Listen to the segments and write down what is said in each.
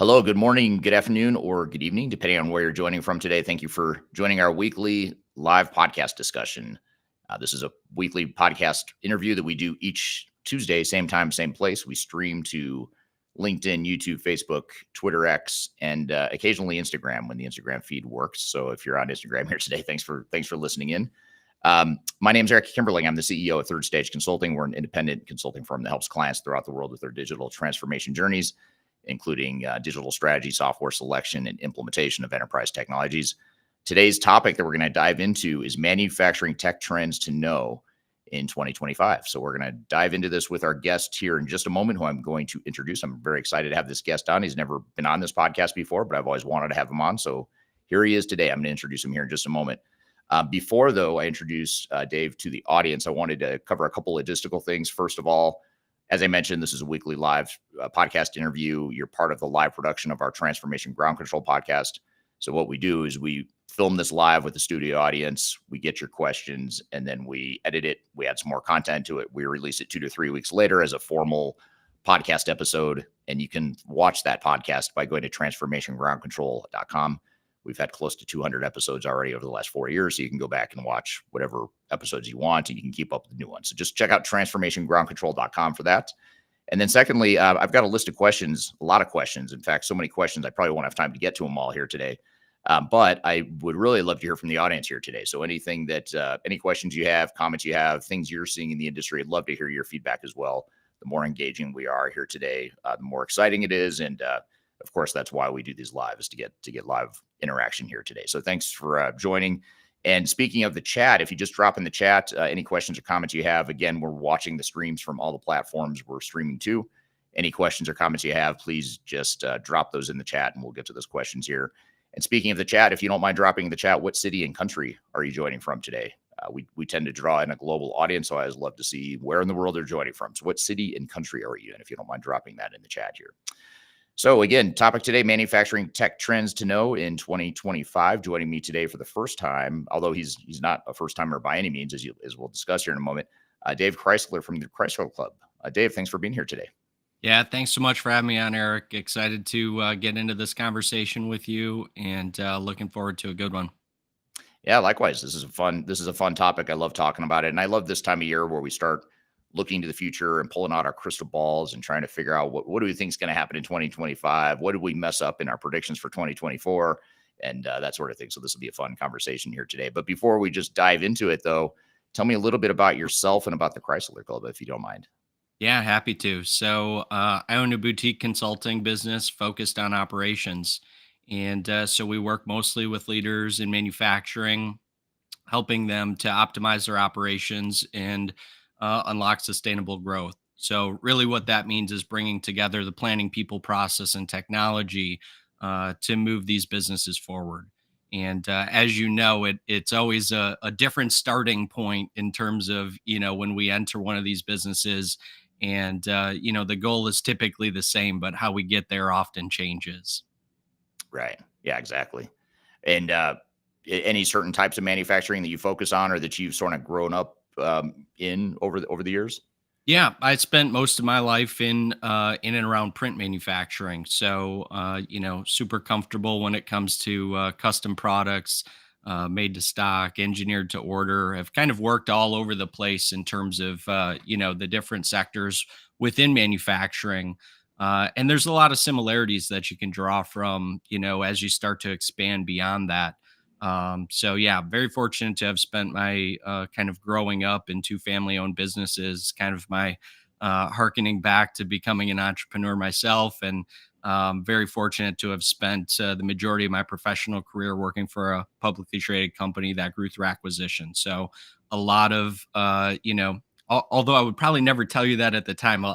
Hello, good morning, good afternoon, or good evening, depending on where you're joining from today. Thank you for joining our weekly live podcast discussion. This is a weekly podcast interview that we do each Tuesday, same time, same place. We stream to LinkedIn, YouTube, Facebook, Twitter X, and occasionally Instagram when the Instagram feed works. So if you're on Instagram here today, thanks for listening in. My name is Eric Kimberling. I'm the CEO of Third Stage Consulting. We're an independent consulting firm that helps clients throughout the world with their digital transformation journeys, including digital strategy, software selection, and implementation of enterprise technologies. Today's topic that we're going to dive into is manufacturing tech trends to know in 2025. So we're going to dive into this with our guest here in just a moment, who I'm going to introduce. I'm very excited to have this guest on. He's never been on this podcast before, but I've always wanted to have him on. So here he is today. I'm going to introduce him here in just a moment. Before, though, I introduce Dave to the audience, I wanted to cover a couple logistical things. First of all, as I mentioned, this is a weekly live podcast interview. You're part of the live production of our Transformation Ground Control podcast. So what we do is we film this live with the studio audience. We get your questions, and then we edit it. We add some more content to it. We release it 2 to 3 weeks later as a formal podcast episode. And you can watch that podcast by going to transformationgroundcontrol.com. We've had close to 200 episodes already over the last 4 years. So you can go back and watch whatever episodes you want, and you can keep up with the new ones. So just check out transformationgroundcontrol.com for that. And then secondly, I've got a list of questions, a lot of questions. In fact, so many questions, I probably won't have time to get to them all here today. But I would really love to hear from the audience here today. So anything that, any questions you have, comments you have, things you're seeing in the industry, I'd love to hear your feedback as well. The more engaging we are here today, the more exciting it is. And of course, that's why we do these live, is to get live interaction here today. So thanks for joining. And speaking of the chat, if you just drop in the chat, any questions or comments you have, again, we're watching the streams from all the platforms we're streaming to. Any questions or comments you have, please just drop those in the chat, and we'll get to those questions here. And speaking of the chat, if you don't mind dropping in the chat, what city and country are you joining from today? We tend to draw in a global audience, so I always love to see where in the world they're joining from. So what city and country are you in, if you don't mind dropping that in the chat here? So again, topic today, manufacturing tech trends to know in 2025. Joining me today for the first time, although he's not a first timer by any means, as we'll discuss here in a moment, Dave Crysler from the Crysler Club. Dave, thanks for being here today. Yeah, thanks so much for having me on, Eric. Excited to get into this conversation with you, and looking forward to a good one. Yeah, likewise. This is a fun topic. I love talking about it, and I love this time of year where we start looking to the future and pulling out our crystal balls and trying to figure out what do we think is going to happen in 2025? What did we mess up in our predictions for 2024? And that sort of thing. So this will be a fun conversation here today. But before we just dive into it, though, tell me a little bit about yourself and about the Crysler Club, if you don't mind. Yeah, happy to. So I own a boutique consulting business focused on operations. And so we work mostly with leaders in manufacturing, helping them to optimize their operations and unlock sustainable growth. So really what that means is bringing together the planning, people, process, and technology to move these businesses forward. And as you know, it's always a different starting point in terms of, when we enter one of these businesses. And, the goal is typically the same, but how we get there often changes. Right. Yeah, exactly. And any certain types of manufacturing that you focus on or that you've sort of grown up in over the years? Yeah, I spent most of my life in and around print manufacturing. So, super comfortable when it comes to custom products, made to stock, engineered to order. I've kind of worked all over the place in terms of, the different sectors within manufacturing. And there's a lot of similarities that you can draw from, as you start to expand beyond that. So yeah, very fortunate to have spent my kind of growing up in two family-owned businesses, kind of my hearkening back to becoming an entrepreneur myself, and very fortunate to have spent the majority of my professional career working for a publicly traded company that grew through acquisition. So a lot of although I would probably never tell you that at the time,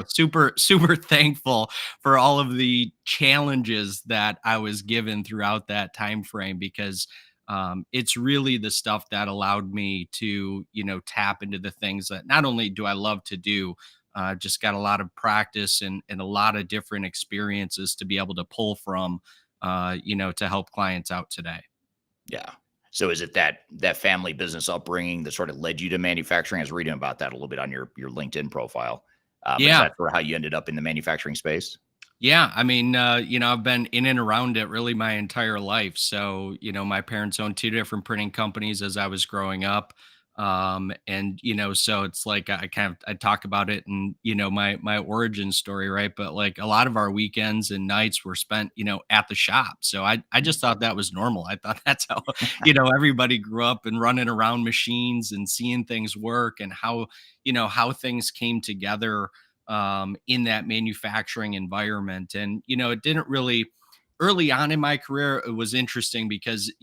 super, super thankful for all of the challenges that I was given throughout that time frame, because it's really the stuff that allowed me to, tap into the things that not only do I love to do, just got a lot of practice and a lot of different experiences to be able to pull from, to help clients out today. Yeah. So is it that family business upbringing that sort of led you to manufacturing? I was reading about that a little bit on your LinkedIn profile. But is Yeah. that for how you ended up in the manufacturing space? Yeah, I mean, I've been in and around it really my entire life. So, my parents owned two different printing companies as I was growing up. And so it's like I talk about it and my origin story, right? But like a lot of our weekends and nights were spent, at the shop. So I Mm. just thought that was normal. I thought that's how, everybody grew up and running around machines and seeing things work and how things came together in that manufacturing environment. And, it didn't really, early on in my career, it was interesting because,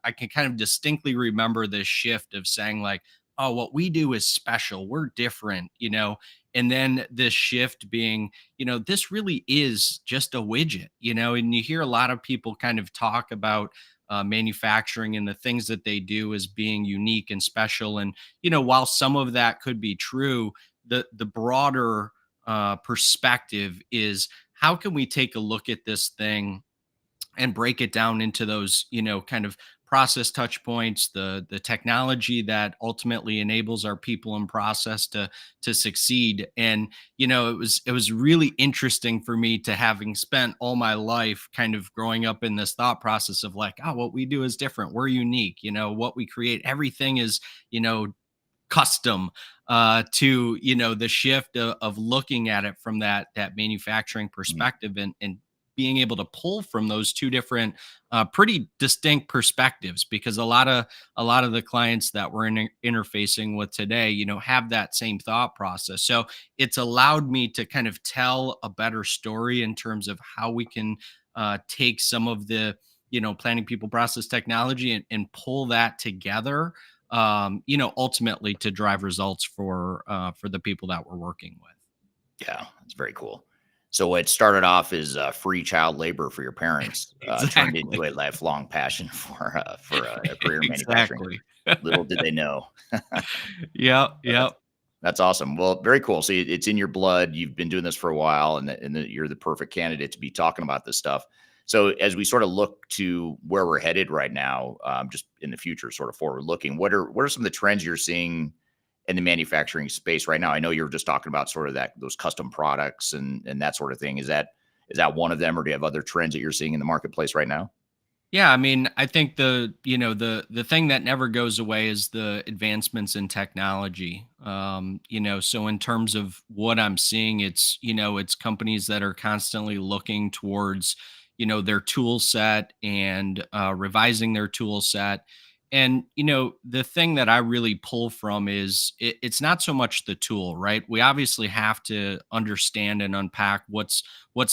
I can kind of distinctly remember this shift of saying, like, oh, what we do is special. We're different, and then this shift being, this really is just a widget, and you hear a lot of people kind of talk about manufacturing and the things that they do as being unique and special. And, while some of that could be true, the broader perspective is how can we take a look at this thing and break it down into those kind of process touch points, the technology that ultimately enables our people and process to succeed. And it was really interesting for me to, having spent all my life kind of growing up in this thought process of like, oh, what we do is different, we're unique, what we create, everything is you know custom, to the shift of looking at it from that manufacturing Mm. perspective, and being able to pull from those two different pretty distinct perspectives, because a lot of the clients that we're interfacing with today have that same thought process. So it's allowed me to kind of tell a better story in terms of how we can take some of the planning, people, process, technology, and pull that together, ultimately to drive results for the people that we're working with. Yeah, that's very cool. So what started off as free child labor for your parents turned Exactly. into a lifelong passion for a career in manufacturing. Exactly. Little did they know. Yep, But yep. that's awesome. Well, very cool. So it's in your blood. You've been doing this for a while, and you're the perfect candidate to be talking about this stuff. So as we sort of look to where we're headed right now, just in the future, sort of forward looking, what are some of the trends you're seeing in the manufacturing space right now? I know you were just talking about sort of that those custom products and that sort of thing. Is that one of them, or do you have other trends that you're seeing in the marketplace right now? Yeah, I mean, I think the thing that never goes away is the advancements in technology. So in terms of what I'm seeing, it's companies that are constantly looking towards, their tool set and revising their tool set. And the thing that I really pull from is it's not so much the tool, right? We obviously have to understand and unpack what's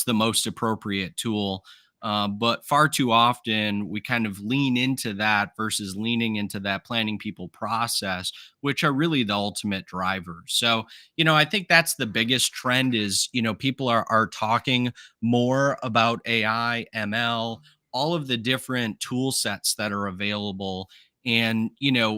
the most appropriate tool, but far too often we kind of lean into that versus leaning into that planning, people, process, which are really the ultimate drivers. So, I think that's the biggest trend is, people are talking more about AI, ML, all of the different tool sets that are available. And,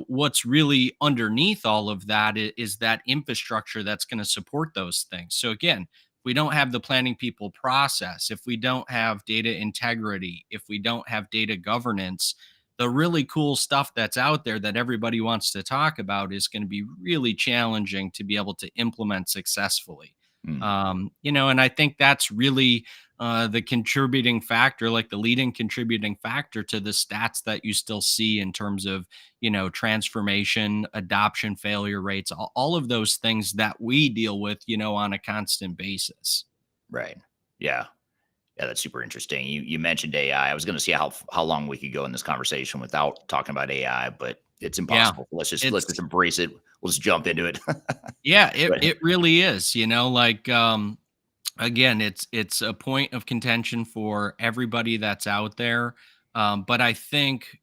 what's really underneath all of that is that infrastructure that's going to support those things. So again, we don't have the planning, people, process, if we don't have data integrity, if we don't have data governance, the really cool stuff that's out there that everybody wants to talk about is going to be really challenging to be able to implement successfully. Mm, And I think that's really the contributing factor, like the leading contributing factor to the stats that you still see in terms of, transformation, adoption, failure rates, all of those things that we deal with, on a constant basis. right. Yeah. Yeah, that's super interesting. You mentioned AI. I was going to see how long we could go in this conversation without talking about AI, but it's Yeah. impossible. Let's just It's embrace it. We'll just jump into it. Yeah, it But it really is, like, again, it's a point of contention for everybody that's out there. But I think,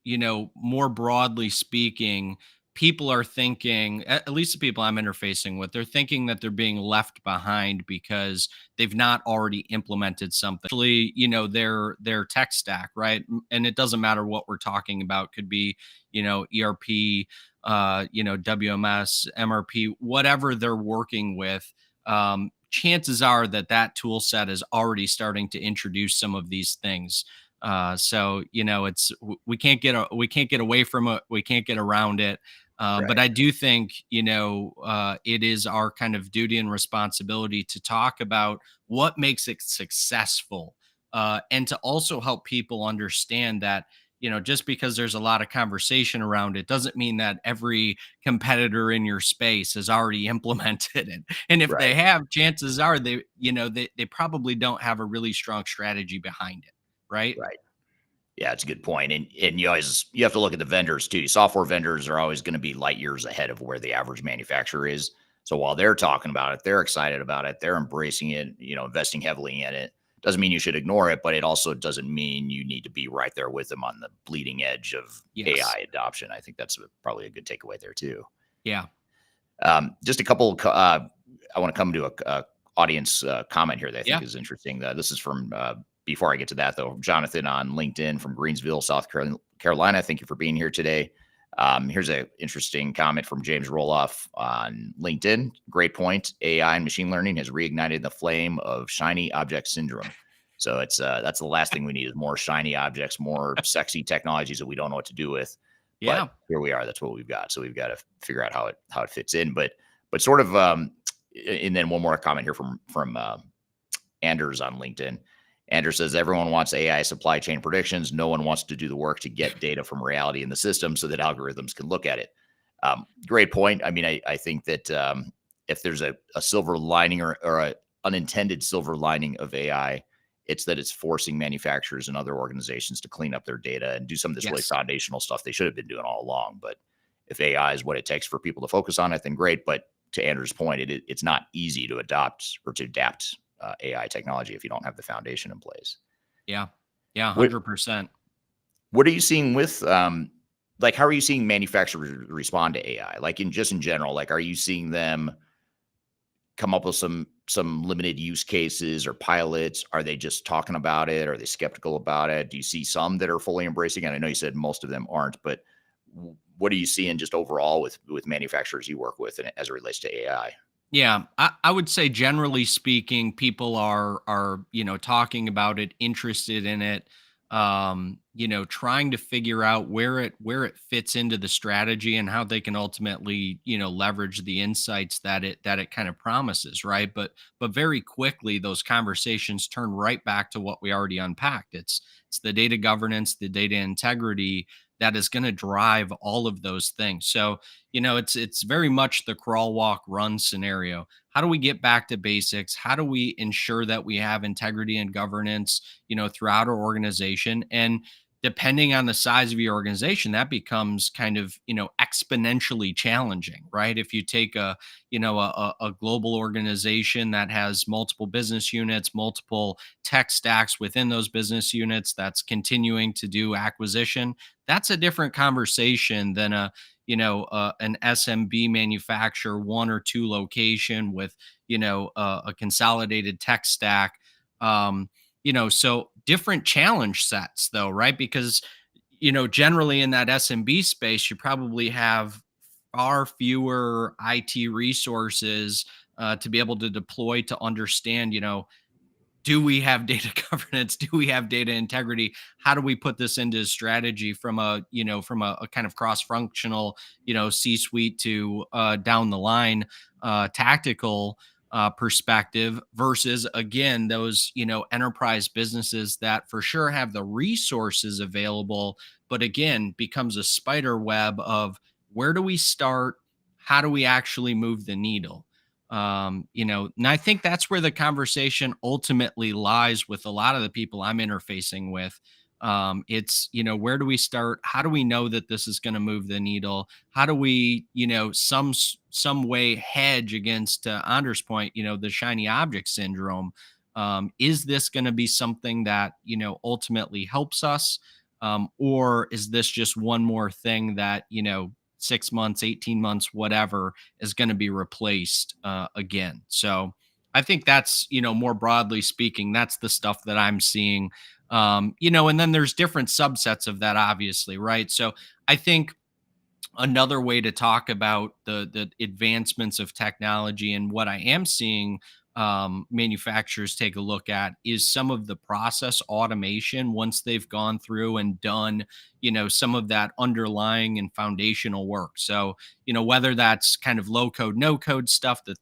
more broadly speaking, people are thinking, at least the people I'm interfacing with, they're thinking that they're being left behind because they've not already implemented something. Actually, their tech stack, right? And it doesn't matter what we're talking about, could be, ERP, WMS, MRP, whatever they're working with. Chances are that tool set is already starting to introduce some of these things. So it's we can't get away from it. We can't get around it. But Right. I do think, it is our kind of duty and responsibility to talk about what makes it successful, and to also help people understand that, just because there's a lot of conversation around it doesn't mean that every competitor in your space has already implemented it. And if they Right. have, chances are they probably don't have a really strong strategy behind it. Right. Right. Yeah, it's a good point. And you have to look at the vendors too. Software vendors are always going to be light years ahead of where the average manufacturer is. So while they're talking about it, they're excited about it, they're embracing it, investing heavily in it. Doesn't mean you should ignore it, but it also doesn't mean you need to be right there with them on the bleeding edge of Yes. AI adoption. I think that's probably a good takeaway there too. Yeah. Just a couple. I want to come to a audience comment here that I think Yeah. is interesting. This is from before I get to that though, Jonathan on LinkedIn from Greensville, South Carolina. Thank you for being here today. Here's an interesting comment from James Roloff on LinkedIn. Great point. AI and machine learning has reignited the flame of shiny object syndrome. So it's that's the last thing we need is more shiny objects, more sexy technologies that we don't know what to do with. But Yeah. here we are. That's what we've got. So we've got to figure out how it fits in. But sort of and then one more comment here from Anders on LinkedIn. Anders says everyone wants AI supply chain predictions. No one wants to do the work to get data from reality in the system so that algorithms can look at it. Great point. I mean, I think that if there's a silver lining or a unintended silver lining of AI, it's that it's forcing manufacturers and other organizations to clean up their data and do some of this really Yes. foundational stuff they should have been doing all along. But if AI is what it takes for people to focus on it, then great. But to Andrew's point, it's not easy to adopt or to adapt AI technology if you don't have the foundation in place. Yeah. Yeah. What 100%. what are you seeing with like how are you seeing manufacturers respond to AI? Like in general, like are you seeing them come up with some limited use cases or pilots? Are they just talking about it? Are they skeptical about it? Do you see some that are fully embracing it? I know you said most of them aren't, but what are you seeing just overall with manufacturers you work with and as it relates to AI? Yeah, I would say generally speaking, people are talking about it, interested in it, trying to figure out where it fits into the strategy and how they can ultimately leverage the insights that it kind of promises, right? But very quickly those conversations turn right back to what we already unpacked. It's the data governance, the data integrity that is going to drive all of those things. So it's very much the crawl walk run scenario. How do we get back to basics? How do we ensure that we have integrity and governance throughout our organization? And depending on the size of your organization, that becomes kind of exponentially challenging, right? If you take a global organization that has multiple business units, multiple tech stacks within those business units, that's continuing to do acquisition, that's a different conversation than an SMB manufacturer, one or two location with, a consolidated tech stack. So different challenge sets though, right? Because, generally in that SMB space, you probably have far fewer IT resources to be able to deploy to understand, do we have data governance, do we have data integrity, how do we put this into strategy from a kind of cross functional C suite to down the line tactical perspective versus again those enterprise businesses that for sure have the resources available, but again becomes a spider web of where do we start, how do we actually move the needle. And I think that's where the conversation ultimately lies with a lot of the people I'm interfacing with. It's, where do we start? How do we know that this is going to move the needle? How do we, some way hedge against, Anders' point, the shiny object syndrome? Is this going to be something that, ultimately helps us? Or is this just one more thing that, 6 months, 18 months, whatever, is going to be replaced again. So I think that's, more broadly speaking, that's the stuff that I'm seeing. And then there's different subsets of that, obviously, right? So I think another way to talk about the advancements of technology and what I am seeing manufacturers take a look at is some of the process automation once they've gone through and done, some of that underlying and foundational work. So, whether that's kind of low code, no code stuff that,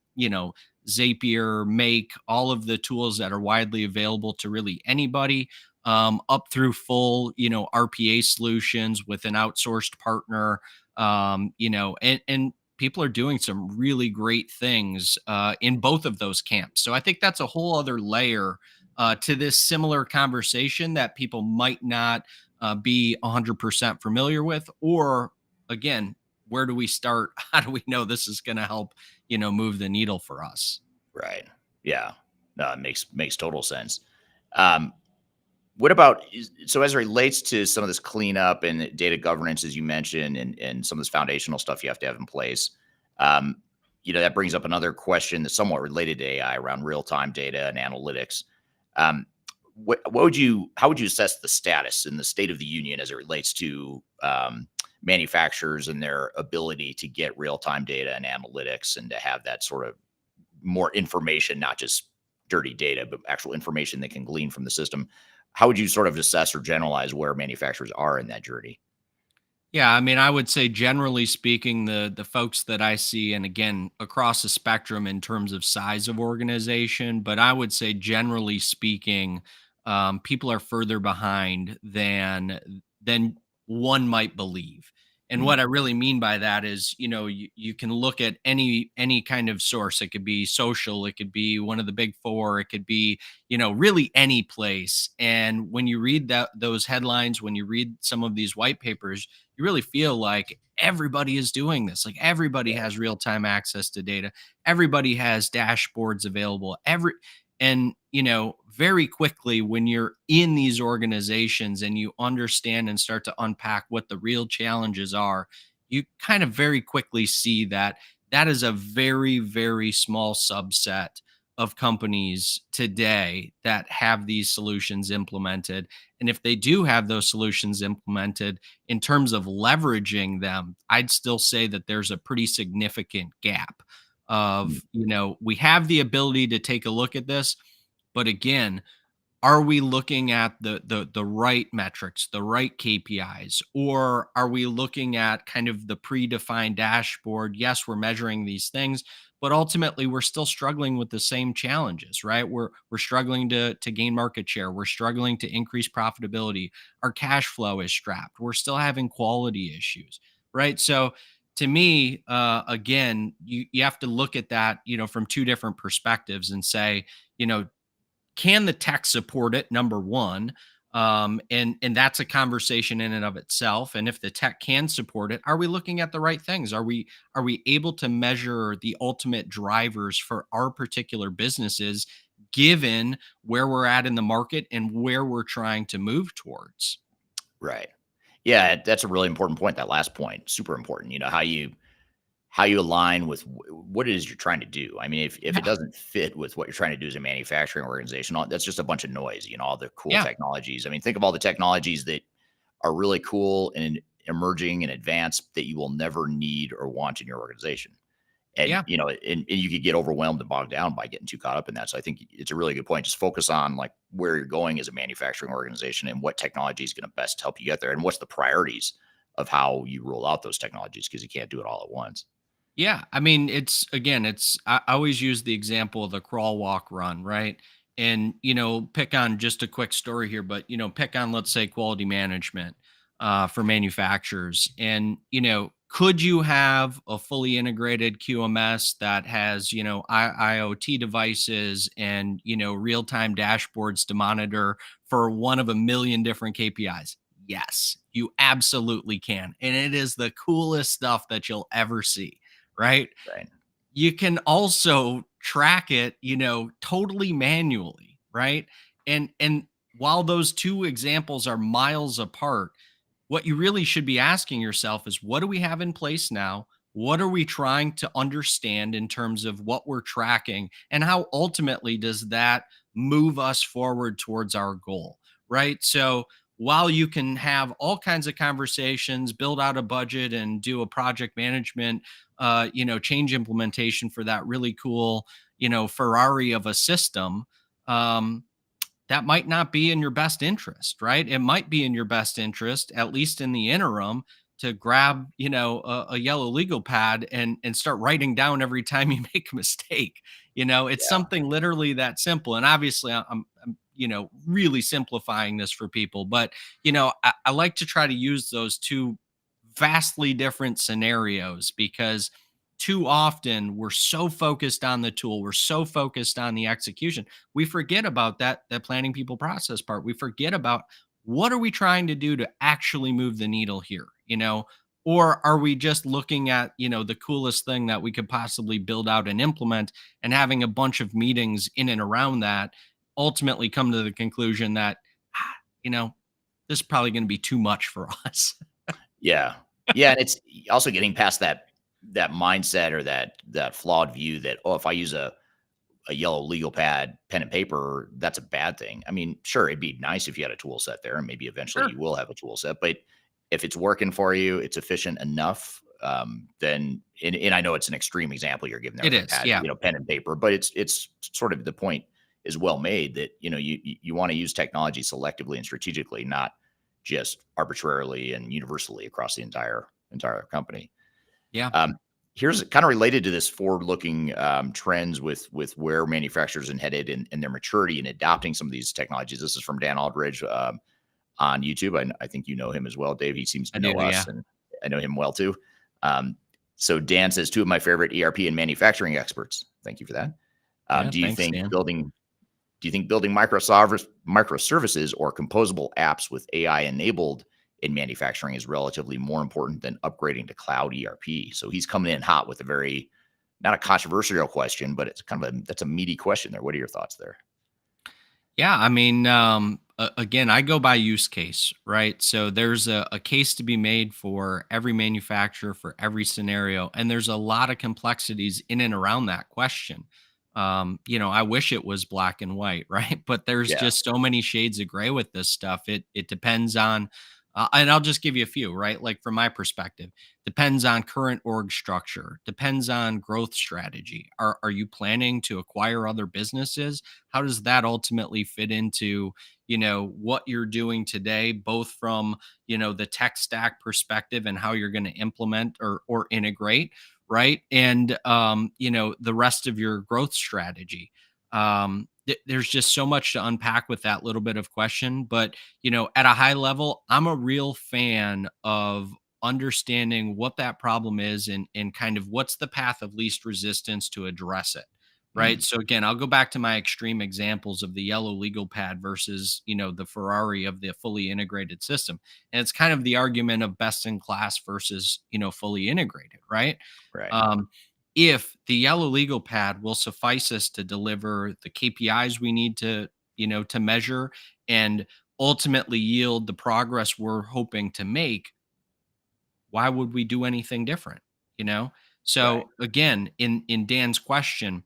Zapier, Make, all of the tools that are widely available to really anybody, up through full, RPA solutions with an outsourced partner, and people are doing some really great things in both of those camps. So I think that's a whole other layer to this similar conversation that people might not be 100% familiar with. Or again, where do we start? How do we know this is going to help, move the needle for us? Right. Yeah. No, it makes total sense. Um, what about so as it relates to some of this cleanup and data governance, as you mentioned, and some of this foundational stuff you have to have in place? Um, that brings up another question that's somewhat related to AI around real time data and analytics. Um, how would you assess the status and the state of the union as it relates to manufacturers and their ability to get real time data and analytics and to have that sort of more information, not just dirty data, but actual information they can glean from the system? How would you sort of assess or generalize where manufacturers are in that journey? Yeah, I mean, I would say generally speaking, the folks that I see, and again, across the spectrum in terms of size of organization, but I would say generally speaking, people are further behind than one might believe. And Mm, what I really mean by that is, you can look at any kind of source. It could be social, it could be one of the big four, it could be, really any place. And when you read those headlines, when you read some of these white papers, you really feel like everybody is doing this. Like everybody right, has real time access to data. Everybody has dashboards available. And very quickly when you're in these organizations and you understand and start to unpack what the real challenges are, you kind of very quickly see that that is a very, very small subset of companies today that have these solutions implemented. And if they do have those solutions implemented, in terms of leveraging them, I'd still say that there's a pretty significant gap mm, of, we have the ability to take a look at this, but again, are we looking at the right metrics, the right KPIs, or are we looking at kind of the predefined dashboard? Yes, we're measuring these things, but ultimately we're still struggling with the same challenges, right? We're struggling to gain market share. We're struggling to increase profitability. Our cash flow is strapped. We're still having quality issues, right? So to me, again, you have to look at that, from two different perspectives and say, you know, can the tech support it? Number one. And that's a conversation in and of itself. And if the tech can support it, are we looking at the right things? Are we able to measure the ultimate drivers for our particular businesses, given where we're at in the market and where we're trying to move towards? right. Yeah, that's a really important point. That last point, super important. How you align with what it is you're trying to do. I mean, if it Yeah. doesn't fit with what you're trying to do as a manufacturing organization, that's just a bunch of noise. All the cool Yeah. technologies. I mean, think of all the technologies that are really cool and emerging and advanced that you will never need or want in your organization. And, Yeah. and you could get overwhelmed and bogged down by getting too caught up in that. So I think it's a really good point. Just focus on like where you're going as a manufacturing organization and what technology is going to best help you get there and what's the priorities of how you roll out those technologies because you can't do it all at once. Yeah, I mean, I always use the example of the crawl, walk, run, right? And pick on just a quick story here, but pick on, let's say, quality management for manufacturers, and could you have a fully integrated QMS that has IoT devices and real time dashboards to monitor for one of a million different KPIs? Yes, you absolutely can, and it is the coolest stuff that you'll ever see, right? Right. You can also track it, totally manually, right? And while those two examples are miles apart, what you really should be asking yourself is, what do we have in place now? What are we trying to understand in terms of what we're tracking? And how ultimately does that move us forward towards our goal? Right. So while you can have all kinds of conversations, build out a budget and do a project management, change implementation for that really cool, Ferrari of a system, um, that might not be in your best interest, right? It might be in your best interest, at least in the interim, to grab, a yellow legal pad and start writing down every time you make a mistake. It's Yeah. something literally that simple. And obviously, I'm really simplifying this for people, but I like to try to use those two vastly different scenarios because too often we're so focused on the tool, we're so focused on the execution, we forget about that planning people process part. We forget about what are we trying to do to actually move the needle here, or are we just looking at the coolest thing that we could possibly build out and implement, and having a bunch of meetings in and around that ultimately come to the conclusion that ah, you know this is probably going to be too much for us. Yeah. Yeah, and it's also getting past that mindset or that flawed view that, oh, if I use a yellow legal pad, pen and paper, that's a bad thing. I mean, sure, it'd be nice if you had a tool set there, and maybe eventually Sure. you will have a tool set, but if it's working for you, it's efficient enough, then and I know it's an extreme example you're giving there It with the is, pad, yeah. pen and paper, but it's sort of the point is well made that, you want to use technology selectively and strategically, not just arbitrarily and universally across the entire company. Yeah. Um, Here's kind of related to this forward-looking trends with where manufacturers are headed and their maturity in adopting some of these technologies. This is from Dan Aldridge on YouTube. I think you know him as well, Dave. He seems I to know do, yeah. us, and I know him well too. Um, so Dan says, two of my favorite ERP and manufacturing experts. Thank you for that. Yeah, thanks, Dan. Do you think building microservices or composable apps with AI enabled in manufacturing is relatively more important than upgrading to cloud ERP? So he's coming in hot with a very not a controversial question, but it's kind of that's a meaty question there. What are your thoughts there? Yeah, I mean, again, I go by use case, right? So there's a case to be made for every manufacturer, for every scenario, and there's a lot of complexities in and around that question. I wish it was black and white, right? But there's Yeah, just so many shades of gray with this stuff. It depends on, and I'll just give you a few, right? Like from my perspective, depends on current org structure, depends on growth strategy. Are you planning to acquire other businesses? How does that ultimately fit into what you're doing today, both from the tech stack perspective and how you're going to implement or integrate, right? And the rest of your growth strategy. There's just so much to unpack with that little bit of question, but at a high level, I'm a real fan of understanding what that problem is, and kind of what's the path of least resistance to address it. Right. mm, So again, I'll go back to my extreme examples of the yellow legal pad versus, the Ferrari of the fully integrated system. And it's kind of the argument of best in class versus, fully integrated. Right. right, Um, if the yellow legal pad will suffice us to deliver the KPIs we need to measure and ultimately yield the progress we're hoping to make, why would we do anything different? you know right, so again, in Dan's question,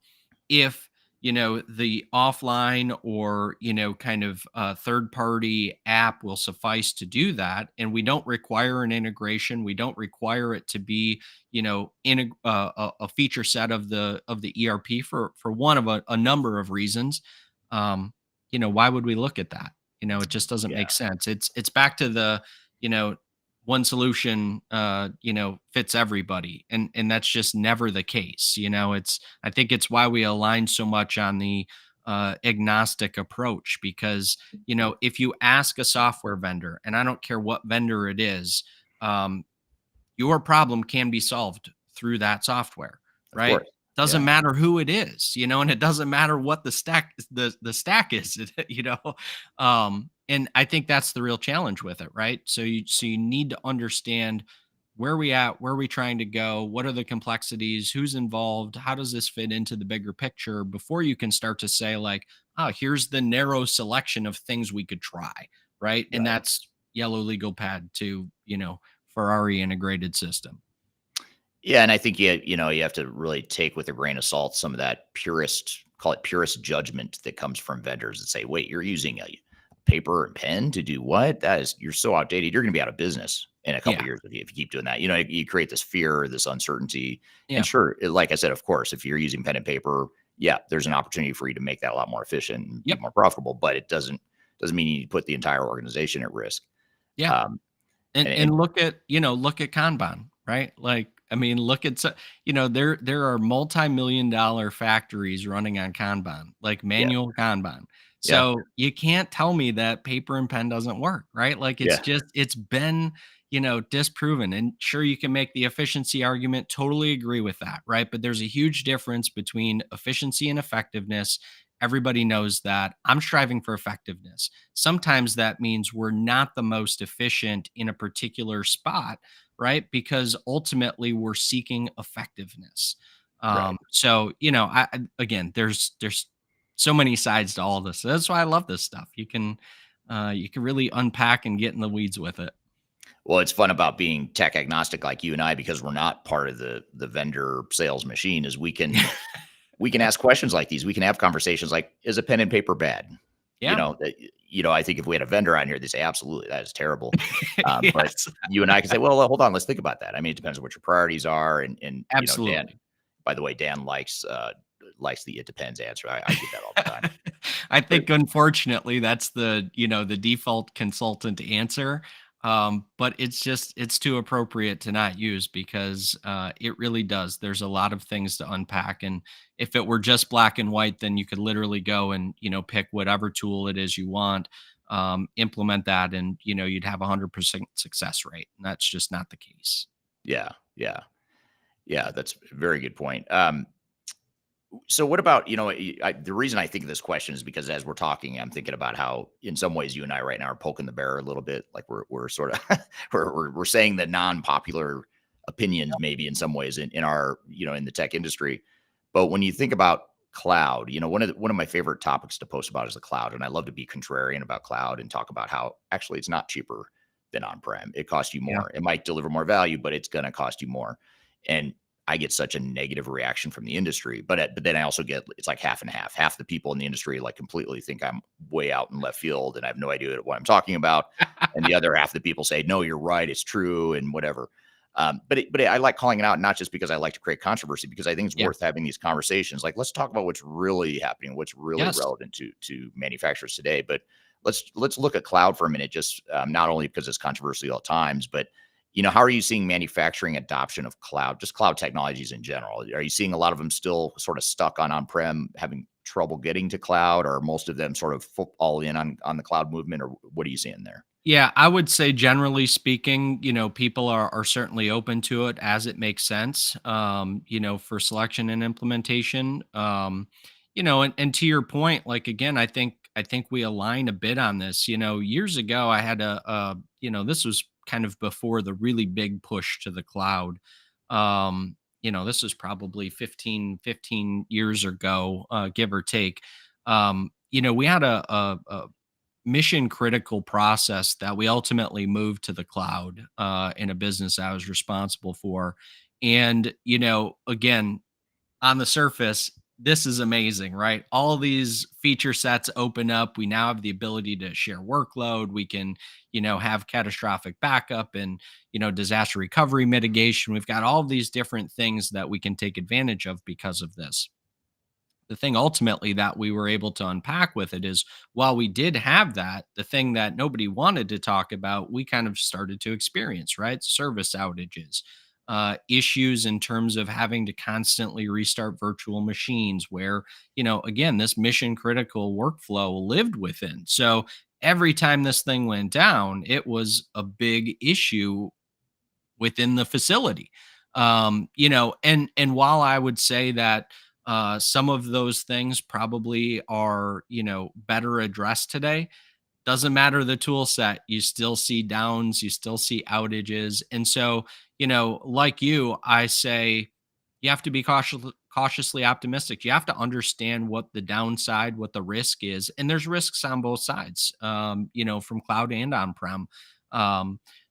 if the offline or kind of third party app will suffice to do that, and we don't require an integration, we don't require it to be in a feature set of the ERP for one of a number of reasons. Why would we look at that? It just doesn't yeah, make sense. It's back to the you know one solution fits everybody, and that's just never the case. I think it's why we align so much on the agnostic approach, because if you ask a software vendor, and I don't care what vendor it is, um, your problem can be solved through that software, of right? course, Doesn't yeah, matter who it is, and it doesn't matter what the stack is, and I think that's the real challenge with it, right? So you need to understand where we at, where are we trying to go, what are the complexities, who's involved, how does this fit into the bigger picture before you can start to say like, oh, here's the narrow selection of things we could try, right? And right. that's yellow legal pad to Ferrari integrated system. Yeah, and I think you have to really take with a grain of salt some of that call it purist judgment that comes from vendors that say, "Wait, you're using a paper and pen to do what? You're so outdated. You're going to be out of business in a couple Yeah. of years if you keep doing that." You create this fear, this uncertainty, and Yeah. sure, like I said, of course, if you're using pen and paper, yeah, there's an opportunity for you to make that a lot more efficient and be Yep. more profitable, but it doesn't mean you need to put the entire organization at risk. Yeah. Um, And and look at, look at Kanban, right? Like, I mean, look at there are multi-million dollar factories running on Kanban, like yeah, manual Kanban. yeah, So you can't tell me that paper and pen doesn't work, right? Like yeah, it's been, disproven. And sure, you can make the efficiency argument, totally agree with that, right? But there's a huge difference between efficiency and effectiveness. Everybody knows that. I'm striving for effectiveness. Sometimes that means we're not the most efficient in a particular spot, right? Because ultimately we're seeking effectiveness. right. So again, there's so many sides to all this. That's why I love this stuff. You can really unpack and get in the weeds with it. Well, it's fun about being tech agnostic like you and I because we're not part of the vendor sales machine. Is we can ask questions like these. We can have conversations like, is a pen and paper bad? Yeah. I think if we had a vendor on here, they say absolutely that is terrible. But Yes. you and I can say, well, hold on, let's think about that. I mean, it depends on what your priorities are, and Dan. Absolutely. By the way, Dan likes the it depends answer. I get that all the time. I But think unfortunately that's the default consultant answer. But it's too appropriate to not use because it really does. There's a lot of things to unpack. And if it were just black and white, then you could literally go and, pick whatever tool it is you want, implement that, and you'd have 100% success rate. And that's just not the case. yeah, yeah, yeah, that's a very good point. So what about, the reason I think of this question is because as we're talking, I'm thinking about how in some ways you and I right now are poking the bear a little bit. Like we're sort of, we're saying the non-popular opinions, maybe in some ways in our, in the tech industry. But when you think about cloud, one of my favorite topics to post about is the cloud. And I love to be contrarian about cloud and talk about how actually it's not cheaper than on-prem. It costs you Yeah. more. It might deliver more value, but it's going to cost you more. And I get such a negative reaction from the industry, but then I also get it's like half and half. Half the people in the industry like completely think I'm way out in left field and I have no idea what I'm talking about, and the other half of the people say, "No, you're right, it's true," and whatever. I like calling it out not just because I like to create controversy, because I think it's Yeah. worth having these conversations. Like, let's talk about what's really happening, what's really Yes. relevant to manufacturers today. But let's look at cloud for a minute, just not only because it's controversial at times, but how are you seeing manufacturing adoption of cloud, just cloud technologies in general? Are you seeing a lot of them still sort of stuck on on-prem, having trouble getting to cloud, or most of them sort of all in on the cloud movement, or what are you seeing there? Yeah, I would say generally speaking, people are certainly open to it as it makes sense, for selection and implementation. And to your point, like again, I think we align a bit on this. Years ago I had this was kind of before the really big push to the cloud. This was probably 15 years ago, give or take. We had a mission critical process that we ultimately moved to the cloud in a business I was responsible for. And, again, on the surface, this is amazing, right? All these feature sets open up. We now have the ability to share workload. We can, have catastrophic backup and, disaster recovery mitigation. We've got all of these different things that we can take advantage of because of this. The thing ultimately that we were able to unpack with it is while we did have that, the thing that nobody wanted to talk about, we kind of started to experience, right? Service outages, issues in terms of having to constantly restart virtual machines where, again, this mission critical workflow lived within. So every time this thing went down, it was a big issue within the facility. And while I would say that some of those things probably are, better addressed today, doesn't matter the tool set, you still see downs, you still see outages. And so, like you, I say you have to be cautiously optimistic. You have to understand what the downside, what the risk is. And there's risks on both sides, from cloud and on-prem.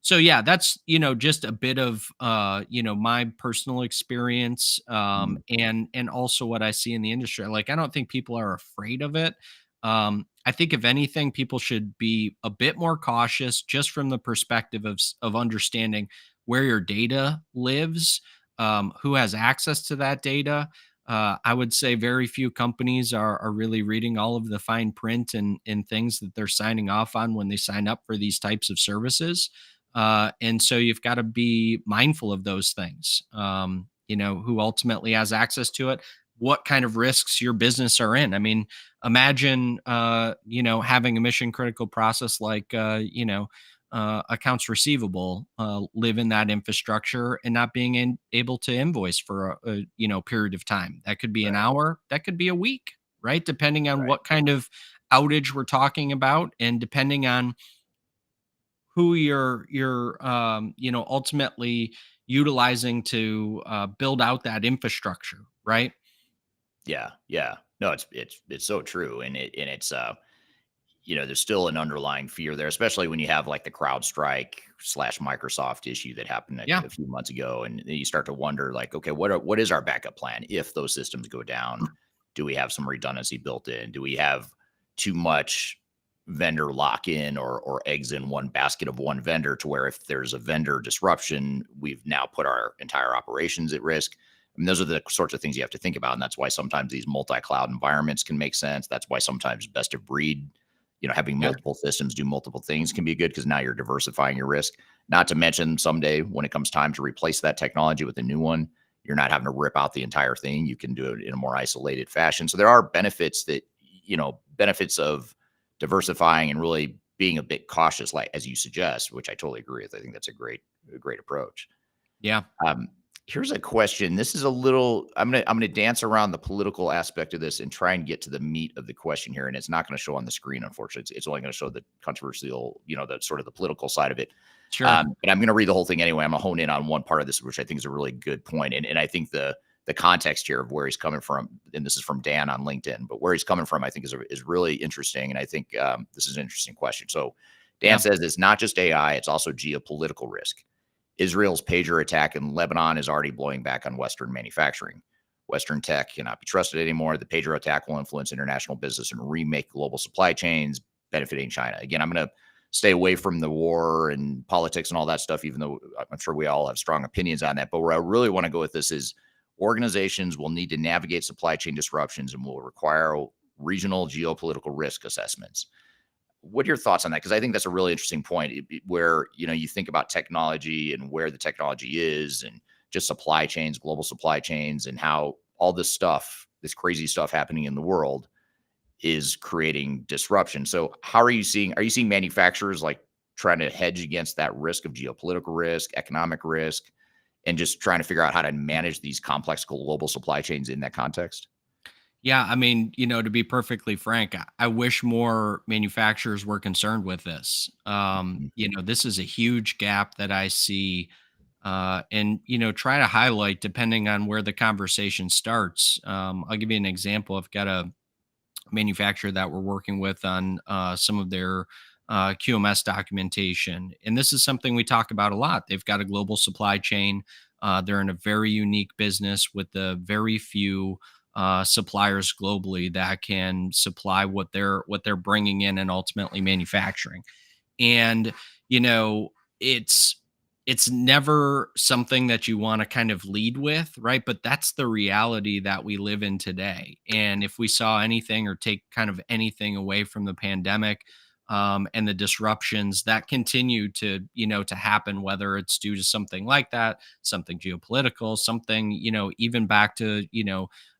So yeah, that's, just a bit of, my personal experience, Mhm. and also what I see in the industry. Like, I don't think people are afraid of it. I think if anything, people should be a bit more cautious just from the perspective of understanding where your data lives, who has access to that data. I would say very few companies are really reading all of the fine print and things that they're signing off on when they sign up for these types of services. And so you've got to be mindful of those things. Who ultimately has access to it, what kind of risks your business are in. I mean, imagine, having a mission critical process like, accounts receivable live in that infrastructure and not being able to invoice for a period of time. That could be an Right. hour, that could be a week, right? Depending on Right. what kind of outage we're talking about, and depending on who you're ultimately utilizing to build out that infrastructure, right? Yeah. Yeah. No, it's so true. It's there's still an underlying fear there, especially when you have like the CrowdStrike slash Microsoft issue that happened Yeah. a few months ago. And then you start to wonder, like, okay, what is our backup plan if those systems go down? Do we have some redundancy built in? Do we have too much vendor lock in or eggs in one basket of one vendor to where if there's a vendor disruption, we've now put our entire operations at risk? I mean, those are the sorts of things you have to think about. And that's why sometimes these multi-cloud environments can make sense. That's why sometimes best of breed, having Yeah. multiple systems do multiple things can be good because now you're diversifying your risk. Not to mention someday when it comes time to replace that technology with a new one, you're not having to rip out the entire thing. You can do it in a more isolated fashion. So there are benefits of diversifying and really being a bit cautious, like as you suggest, which I totally agree with. I think that's a great approach. Yeah. Um, Here's a question. This is a little. I'm gonna dance around the political aspect of this and try and get to the meat of the question here. And it's not going to show on the screen, unfortunately. It's only going to show the controversial, the sort of the political side of it. Sure. But I'm going to read the whole thing anyway. I'm gonna hone in on one part of this, which I think is a really good point. And I think the context here of where he's coming from, and this is from Dan on LinkedIn, but where he's coming from, I think is really interesting. And I think this is an interesting question. So Dan Yeah. says it's not just AI; it's also geopolitical risk. Israel's pager attack in Lebanon is already blowing back on Western manufacturing. Western tech cannot be trusted anymore. The pager attack will influence international business and remake global supply chains, benefiting China. Again, I'm going to stay away from the war and politics and all that stuff, even though I'm sure we all have strong opinions on that. But where I really want to go with this is organizations will need to navigate supply chain disruptions and will require regional geopolitical risk assessments. What are your thoughts on that? Because I think that's a really interesting point where, you think about technology and where the technology is and just supply chains, global supply chains, and how all this stuff, this crazy stuff happening in the world is creating disruption. So are you seeing manufacturers like trying to hedge against that risk of geopolitical risk, economic risk, and just trying to figure out how to manage these complex global supply chains in that context? Yeah, I mean, to be perfectly frank, I wish more manufacturers were concerned with this. Mhm. This is a huge gap that I see, and try to highlight depending on where the conversation starts. I'll give you an example. I've got a manufacturer that we're working with on some of their QMS documentation. And this is something we talk about a lot. They've got a global supply chain. They're in a very unique business with the very few suppliers globally that can supply what they're bringing in and ultimately manufacturing. And you know it's it's never something that you want to kind of lead with, right? But that's the reality that we live in today. And if we saw anything or take kind of anything away from the pandemic, and the disruptions that continue to happen, whether it's due to something like that, something geopolitical, something, even back to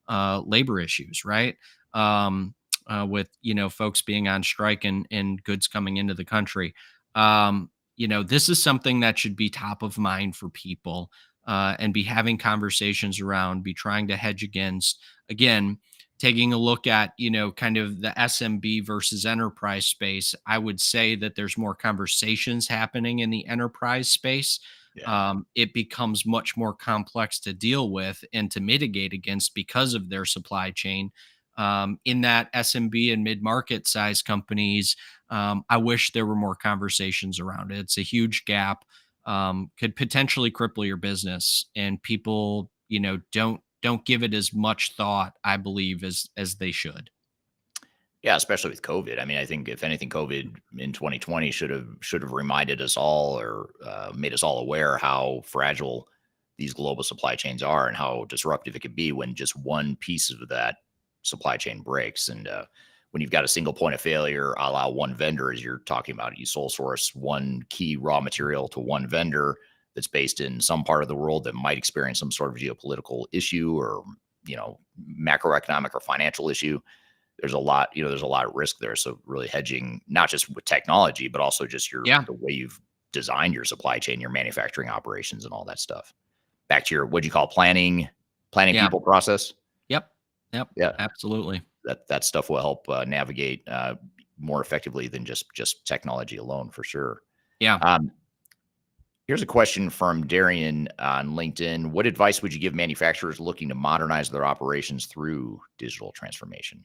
labor issues, right? With folks being on strike and goods coming into the country. This is something that should be top of mind for people, and be having conversations around, be trying to hedge against, again, taking a look at, kind of the SMB versus enterprise space. I would say that there's more conversations happening in the enterprise space. Yeah. It becomes much more complex to deal with and to mitigate against because of their supply chain. In that SMB and mid market size companies, I wish there were more conversations around it. It's a huge gap. Could potentially cripple your business, and people, don't give it as much thought, I believe, as they should. Yeah, especially with COVID. I mean, I think if anything, COVID in 2020 should have reminded us all or made us all aware how fragile these global supply chains are and how disruptive it could be when just one piece of that supply chain breaks. And when you've got a single point of failure, a la one vendor, as you're talking about, you sole source one key raw material to one vendor that's based in some part of the world that might experience some sort of geopolitical issue or, macroeconomic or financial issue. There's a lot of risk there. So really hedging, not just with technology, but also just Yeah. the way you've designed your supply chain, your manufacturing operations and all that stuff. Back to your, what'd you call planning Yeah. people process. Yep. Yep. Yeah. Absolutely. That stuff will help navigate more effectively than just technology alone for sure. Yeah. Um, Here's a question from Darian on LinkedIn. What advice would you give manufacturers looking to modernize their operations through digital transformation?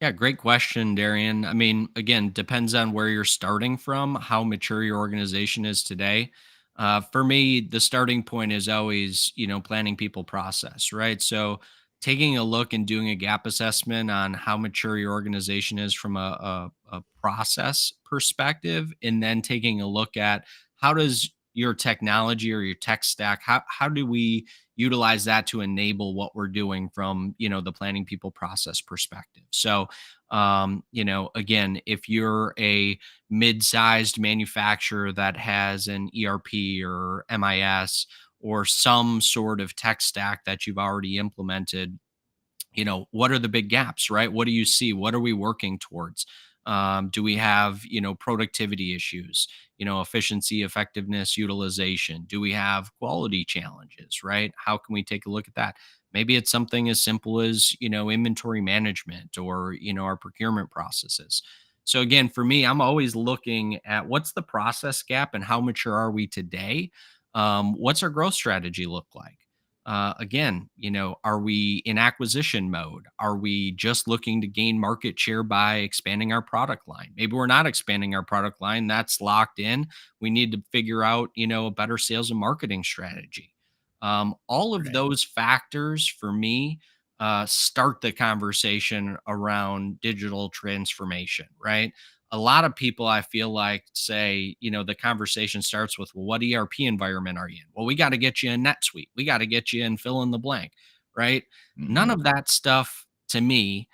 Yeah, great question, Darian. I mean, again, depends on where you're starting from, how mature your organization is today. For me, the starting point is always, planning people process, right? So taking a look and doing a gap assessment on how mature your organization is from a process perspective, and then taking a look at how does your technology or your tech stack, how do we utilize that to enable what we're doing from, the planning people process perspective. So again, if you're a mid-sized manufacturer that has an ERP or MIS or some sort of tech stack that you've already implemented, what are the big gaps, right? What do you see? What are we working towards? Do we have, productivity issues, efficiency, effectiveness, utilization? Do we have quality challenges, right? How can we take a look at that? Maybe it's something as simple as, inventory management or, our procurement processes. So again, for me, I'm always looking at what's the process gap and how mature are we today? What's our growth strategy look like? Again, are we in acquisition mode? Are we just looking to gain market share by expanding our product line? Maybe we're not expanding our product line. That's locked in. We need to figure out, a better sales and marketing strategy. All of Right. those factors for me start the conversation around digital transformation, right? A lot of people I feel like say, the conversation starts with, well, what ERP environment are you in? Well, we got to get you in NetSuite. We got to get you in fill in the blank, right? None Hmm. of that stuff to me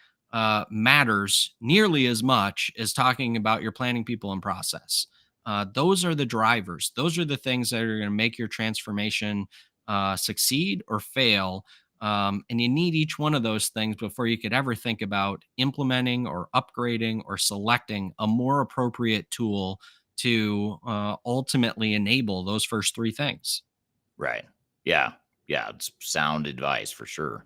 matters nearly as much as talking about your planning people and process. Those are the drivers. Those are the things that are going to make your transformation succeed or fail. And you need each one of those things before you could ever think about implementing or upgrading or selecting a more appropriate tool to ultimately enable those first three things. Right. Yeah. Yeah. It's sound advice for sure.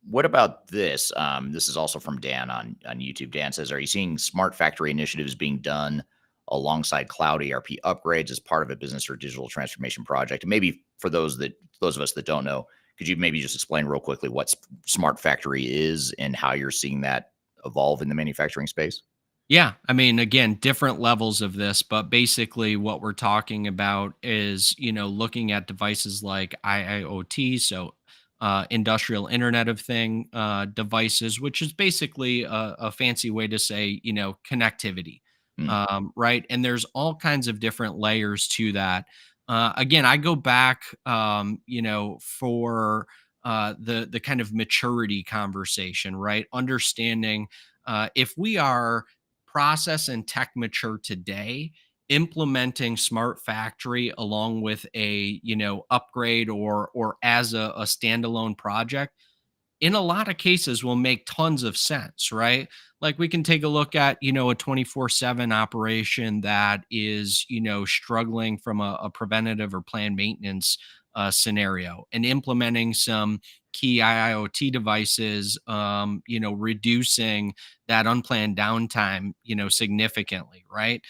What about this? This is also from Dan on YouTube. Dan says, "Are you seeing smart factory initiatives being done alongside cloud ERP upgrades as part of a business or digital transformation project?" And maybe for those of us that don't know, could you maybe just explain real quickly what smart factory is and how you're seeing that evolve in the manufacturing space? Yeah, I mean, again, different levels of this, but basically what we're talking about is, looking at devices like IIoT, so industrial Internet of Thing devices, which is basically a fancy way to say, connectivity, Mm, right? And there's all kinds of different layers to that. Again, I go back, for the kind of maturity conversation, right? Understanding if we are process and tech mature today, implementing smart factory along with a upgrade or as a standalone project in a lot of cases will make tons of sense, right? Like we can take a look at, a 24/7 operation that is, struggling from a preventative or planned maintenance scenario and implementing some key IIoT devices, reducing that unplanned downtime, significantly, right?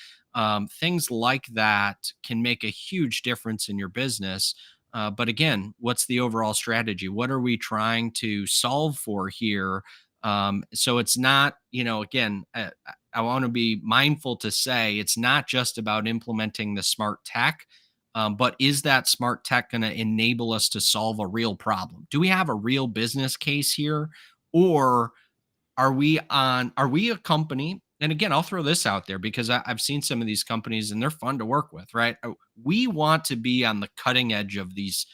Things like that can make a huge difference in your business. But again, what's the overall strategy? What are we trying to solve for here? So it's not, again, I want to be mindful to say it's not just about implementing the smart tech, but is that smart tech going to enable us to solve a real problem? Do we have a real business case here? Or are we a company And again, I'll throw this out there because I've seen some of these companies and they're fun to work with, right? We want to be on the cutting edge of these,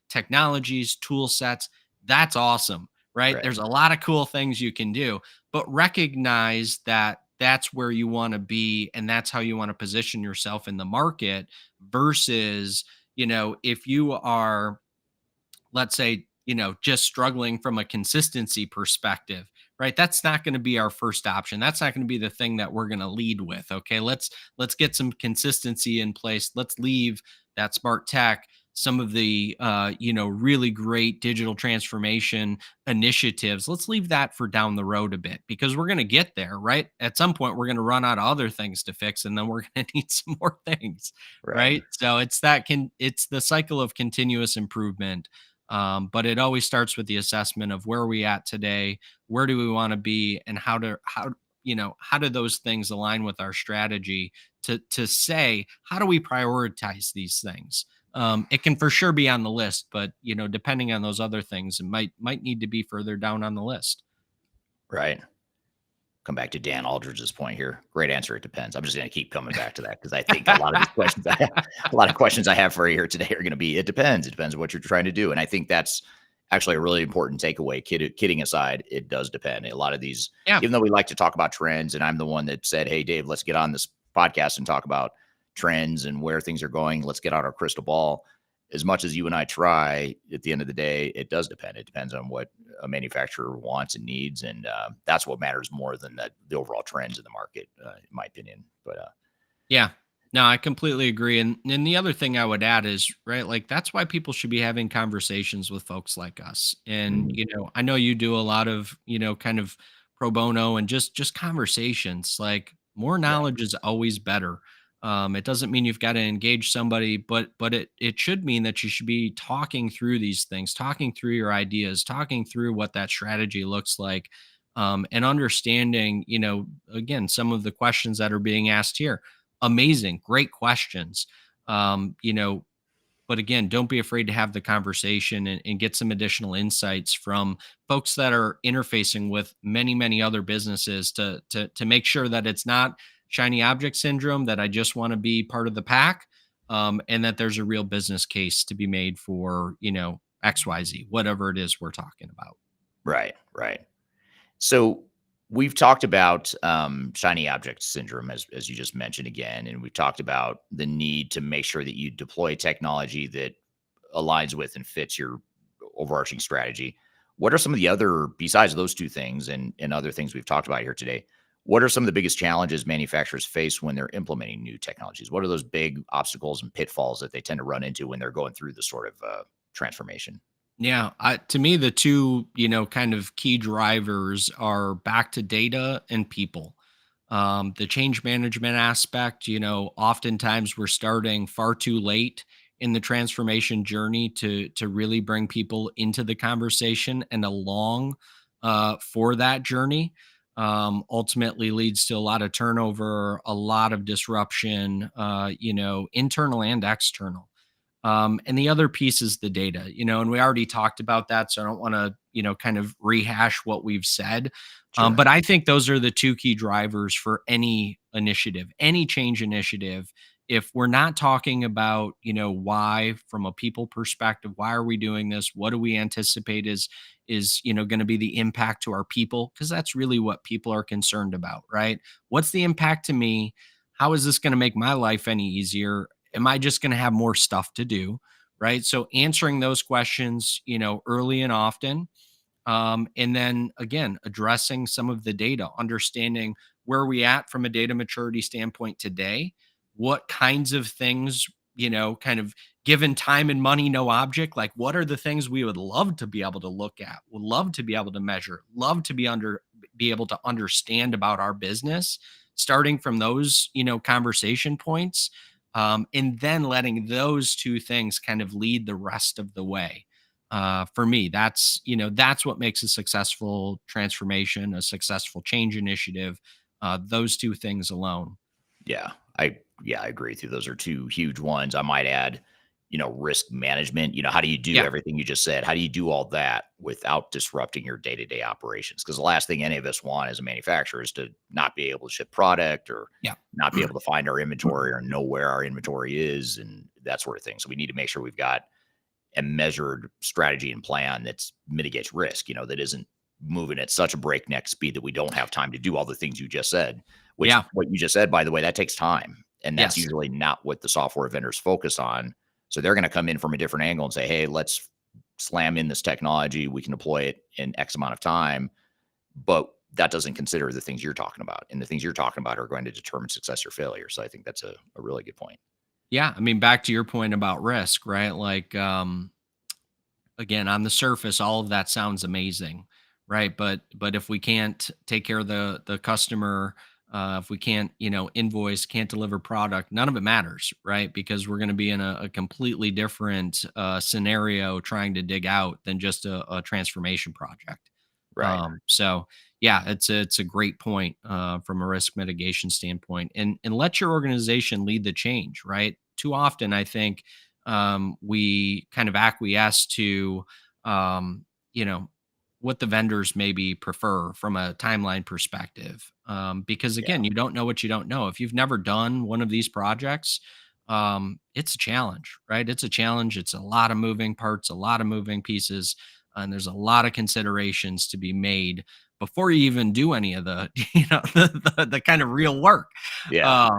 technologies, tool sets. That's awesome, right? Right. There's a lot of cool things you can do, but recognize that that's where you want to be and that's how you want to position yourself in the market versus, if you are, let's say, just struggling from a consistency perspective, right? That's not going to be our first option. That's not going to be the thing that we're going to lead with. Okay. Let's get some consistency in place. Let's leave that smart tech, some of the really great digital transformation initiatives. Let's leave that for down the road a bit because we're going to get there, right? At some point we're going to run out of other things to fix and then we're going to need some more things, Right. right? So it's the cycle of continuous improvement, but it always starts with the assessment of where are we at today, where do we want to be, and how do those things align with our strategy to say how do we prioritize these things. It can for sure be on the list, but depending on those other things, it might need to be further down on the list. Right. Come back to Dan Aldridge's point here. Great answer. It depends. I'm just going to keep coming back to that because I think a lot of these questions, a lot of questions I have for you here today are going to be, it depends. It depends on what you're trying to do. And I think that's actually a really important takeaway. Kidding aside, it does depend. A lot of these, Yeah. even though we like to talk about trends, and I'm the one that said, hey, Dave, let's get on this podcast and talk about trends and where things are going. Let's get out our crystal ball. As much as you and I try, at the end of the day, it does depend. It depends on what a manufacturer wants and needs, and that's what matters more than the overall trends in the market, in my opinion. But Yeah. No, I completely agree. And the other thing I would add is, right, like that's why people should be having conversations with folks like us. And, mhm, I know you do a lot of, kind of pro bono and just conversations. Like more right, knowledge is always better. It doesn't mean you've got to engage somebody, but it should mean that you should be talking through these things, talking through your ideas, talking through what that strategy looks like. And understanding, again, some of the questions that are being asked here. Amazing, great questions. But again, don't be afraid to have the conversation and get some additional insights from folks that are interfacing with many, many other businesses to make sure that it's not shiny object syndrome, that I just want to be part of the pack, and that there's a real business case to be made for, XYZ, whatever it is we're talking about. right, right. So we've talked about shiny object syndrome, as you just mentioned again, and we've talked about the need to make sure that you deploy technology that aligns with and fits your overarching strategy. What are some of the other, besides those two things and other things we've talked about here today? What are some of the biggest challenges manufacturers face when they're implementing new technologies? What are those big obstacles and pitfalls that they tend to run into when they're going through this sort of transformation? Yeah, to me, the two, kind of key drivers are back to data and people. The change management aspect, oftentimes we're starting far too late in the transformation journey to really bring people into the conversation and along for that journey. Ultimately leads to a lot of turnover, a lot of disruption, internal and external. And the other piece is the data, and we already talked about that. So I don't want to, kind of rehash what we've said. Sure. But I think those are the two key drivers for any initiative, any change initiative. If we're not talking about, why from a people perspective, why are we doing this? What do we anticipate is, going to be the impact to our people? Because that's really what people are concerned about, right? What's the impact to me? How is this going to make my life any easier? Am I just going to have more stuff to do? Right. So answering those questions, early and often. And then again, addressing some of the data, understanding where are we at from a data maturity standpoint today, what kinds of things, kind of given time and money, no object, like what are the things we would love to be able to look at, would love to be able to measure, love to be able to understand about our business, starting from those, conversation points, and then letting those two things kind of lead the rest of the way. For me, that's what makes a successful transformation, a successful change initiative. Those two things alone. Yeah, I agree with you. Those are two huge ones. I might add, risk management. How do you do Yeah. everything you just said? How do you do all that without disrupting your day-to-day operations? Because the last thing any of us want as a manufacturer is to not be able to ship product or Yeah. not be able to find our inventory or know where our inventory is and that sort of thing. So we need to make sure we've got a measured strategy and plan that mitigates risk, that isn't moving at such a breakneck speed that we don't have time to do all the things you just said, which Yeah. what you just said, by the way, that takes time. And that's Yes. usually not what the software vendors focus on. So they're going to come in from a different angle and say, hey, let's slam in this technology. We can deploy it in X amount of time. But that doesn't consider the things you're talking about. And the things you're talking about are going to determine success or failure. So I think that's a really good point. Yeah. I mean, back to your point about risk, right? Like, again, on the surface, all of that sounds amazing, right? But if we can't take care of the customer, if we can't invoice, can't deliver product, none of it matters, right? Because we're going to be in a completely different scenario trying to dig out than just a transformation project. Right. So yeah, it's a great point from a risk mitigation standpoint, and let your organization lead the change, right? Too often, I think we kind of acquiesce to um, you know what the vendors maybe prefer from a timeline perspective, because Yeah. again, you don't know what you don't know. If you've never done one of these projects, it's a challenge, right? It's a challenge. It's a lot of moving parts, a lot of moving pieces, and there's a lot of considerations to be made before you even do any of the the kind of real work. Yeah.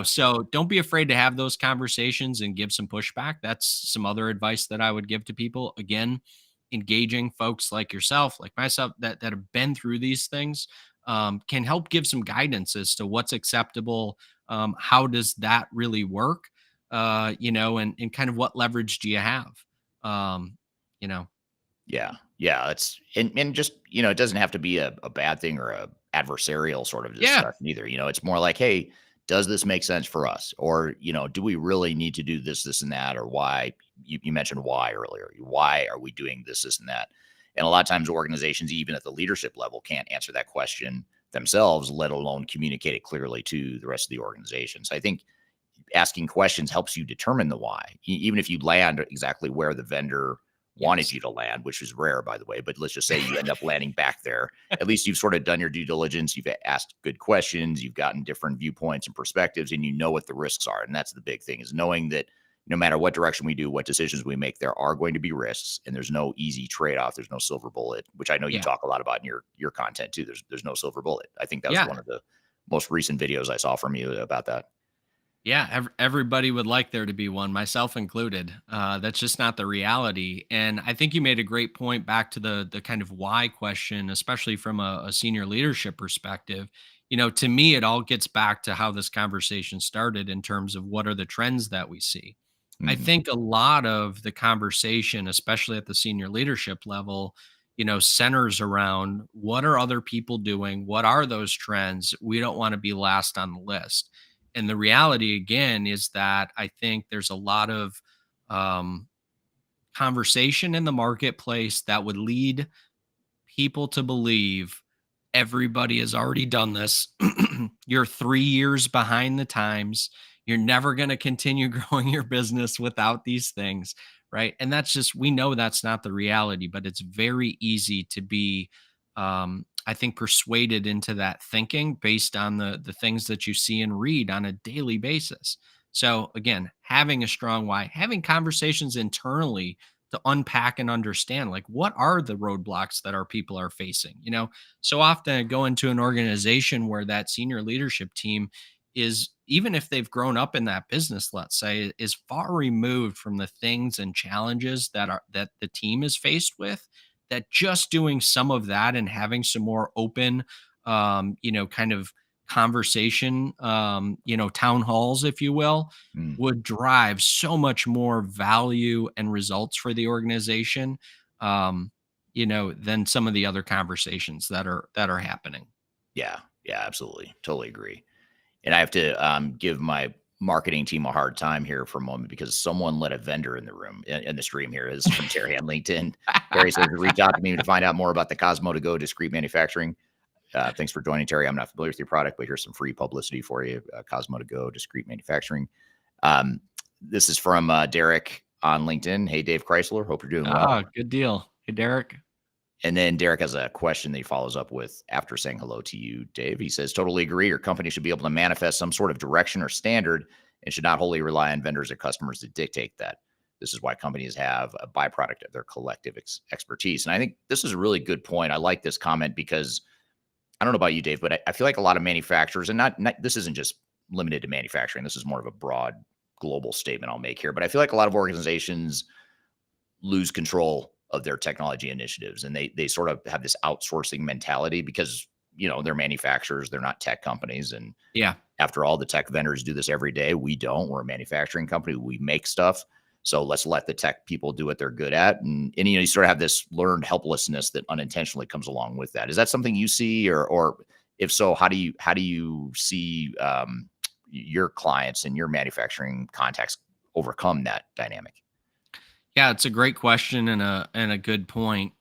So don't be afraid to have those conversations and give some pushback. That's some other advice that I would give to people. Again, engaging folks like yourself, like myself, that have been through these things, can help give some guidance as to what's acceptable. How does that really work? And kind of what leverage do you have? Um, you know, Yeah. Yeah. It's and just, it doesn't have to be a bad thing or a adversarial sort of yeah, discussion either. It's more like, hey, does this make sense for us? Or, do we really need to do this, this, and that? Or why you mentioned why earlier. Why are we doing this, this, and that? And a lot of times organizations, even at the leadership level, can't answer that question themselves, let alone communicate it clearly to the rest of the organization. So I think asking questions helps you determine the why, even if you land exactly where the vendor wanted yes, you to land, which is rare, by the way. But let's just say you end up landing back there. At least you've sort of done your due diligence. You've asked good questions. You've gotten different viewpoints and perspectives, and you know what the risks are. And that's the big thing, is knowing that no matter what direction we do, what decisions we make, there are going to be risks, and there's no easy trade-off. There's no silver bullet, which I know you yeah, talk a lot about in your content too. There's no silver bullet. I think that was yeah. one of the most recent videos I saw from you about that. Yeah, everybody would like there to be one, myself included. That's just not the reality. And I think you made a great point back to the kind of why question, especially from a senior leadership perspective. To me, it all gets back to how this conversation started in terms of what are the trends that we see. I Mhm. think a lot of the conversation, especially at the senior leadership level, centers around what are other people doing? What are those trends? We don't want to be last on the list. And the reality again is that I think there's a lot of um, conversation in the marketplace that would lead people to believe everybody has already done this. You're 3 years behind the times. You're never going to continue growing your business without these things. Right. And that's just, we know that's not the reality, but it's very easy to be, I think, persuaded into that thinking based on the things that you see and read on a daily basis. So again, having a strong why, having conversations internally to unpack and understand, like, what are the roadblocks that our people are facing. So often I go into an organization where that senior leadership team is, even if they've grown up in that business, let's say, is far removed from the things and challenges that the team is faced with, that just doing some of that and having some more open kind of conversation, town halls, if you will, Mm. would drive so much more value and results for the organization, than some of the other conversations that are happening. Yeah. Yeah, absolutely. Totally agree. And I have to give my marketing team a hard time here for a moment because someone let a vendor in the room in the stream here. This is from Terry on LinkedIn. Terry says to reach out to me to find out more about the Cosmo to Go discrete manufacturing. Thanks for joining, Terry. I'm not familiar with your product, but here's some free publicity for you. Cosmo to Go discrete manufacturing. Um, This is from Derek on LinkedIn. Hey, Dave Chrysler. Hope you're doing well. Good deal. Hey, Derek. And then Derek has a question that he follows up with after saying hello to you, Dave. He says, totally agree. Your company should be able to manifest some sort of direction or standard and should not wholly rely on vendors or customers to dictate that. This is why companies have a byproduct of their collective expertise. And I think this is a really good point. I like this comment because I don't know about you, Dave, but I feel like a lot of manufacturers, and not this isn't just limited to manufacturing. This is more of a broad global statement I'll make here. But I feel like a lot of organizations lose control of their technology initiatives, and they sort of have this outsourcing mentality because they're manufacturers, they're not tech companies. And Yeah. after all, the tech vendors do this every day. We don't. We're a manufacturing company. We make stuff. So let's let the tech people do what they're good at. And you sort of have this learned helplessness that unintentionally comes along with that. Is that something you see, or if so, how do you see your clients and your manufacturing contacts overcome that dynamic? Yeah, it's a great question and a good point.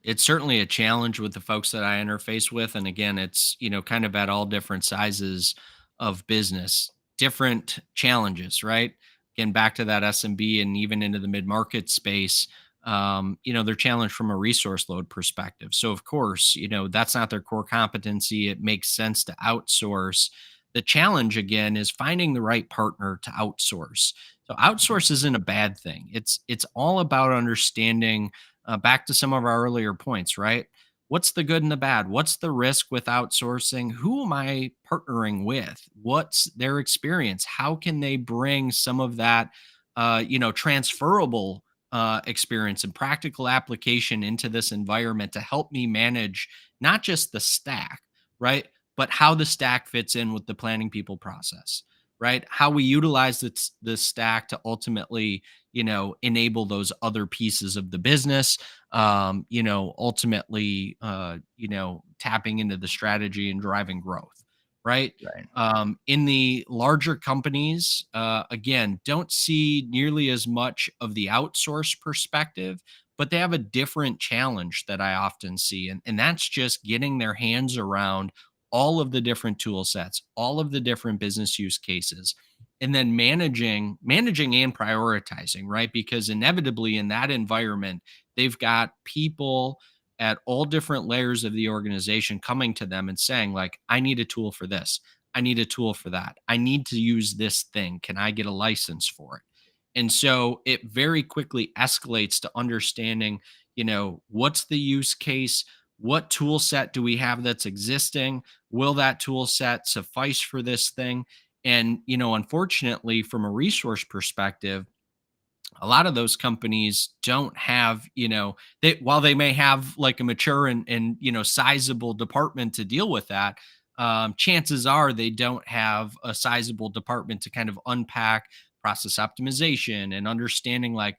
It's certainly a challenge with the folks that I interface with, and again, it's kind of at all different sizes of business, different challenges, right? Again, back to that SMB and even into the mid market space. They're challenged from a resource load perspective. So of course, that's not their core competency. It makes sense to outsource. The challenge again is finding the right partner to outsource. So outsource isn't a bad thing. It's all about understanding. Back to some of our earlier points, right? What's the good and the bad? What's the risk with outsourcing? Who am I partnering with? What's their experience? How can they bring some of that, transferable experience and practical application into this environment to help me manage not just the stack, right? But how the stack fits in with the planning people process, right? How we utilize the stack to ultimately, enable those other pieces of the business, ultimately, tapping into the strategy and driving growth, right? Right. In the larger companies, again, don't see nearly as much of the outsource perspective, but they have a different challenge that I often see. And that's just getting their hands around all of the different tool sets, all of the different business use cases, and then managing and prioritizing, right? Because inevitably in that environment, they've got people at all different layers of the organization coming to them and saying like, I need a tool for this. I need a tool for that. I need to use this thing. Can I get a license for it? And so it very quickly escalates to understanding, what's the use case? What tool set do we have that's existing? Will that tool set suffice for this thing? And, unfortunately, from a resource perspective, a lot of those companies don't have, while they may have like a mature and sizable department to deal with that, chances are they don't have a sizable department to kind of unpack process optimization and understanding like,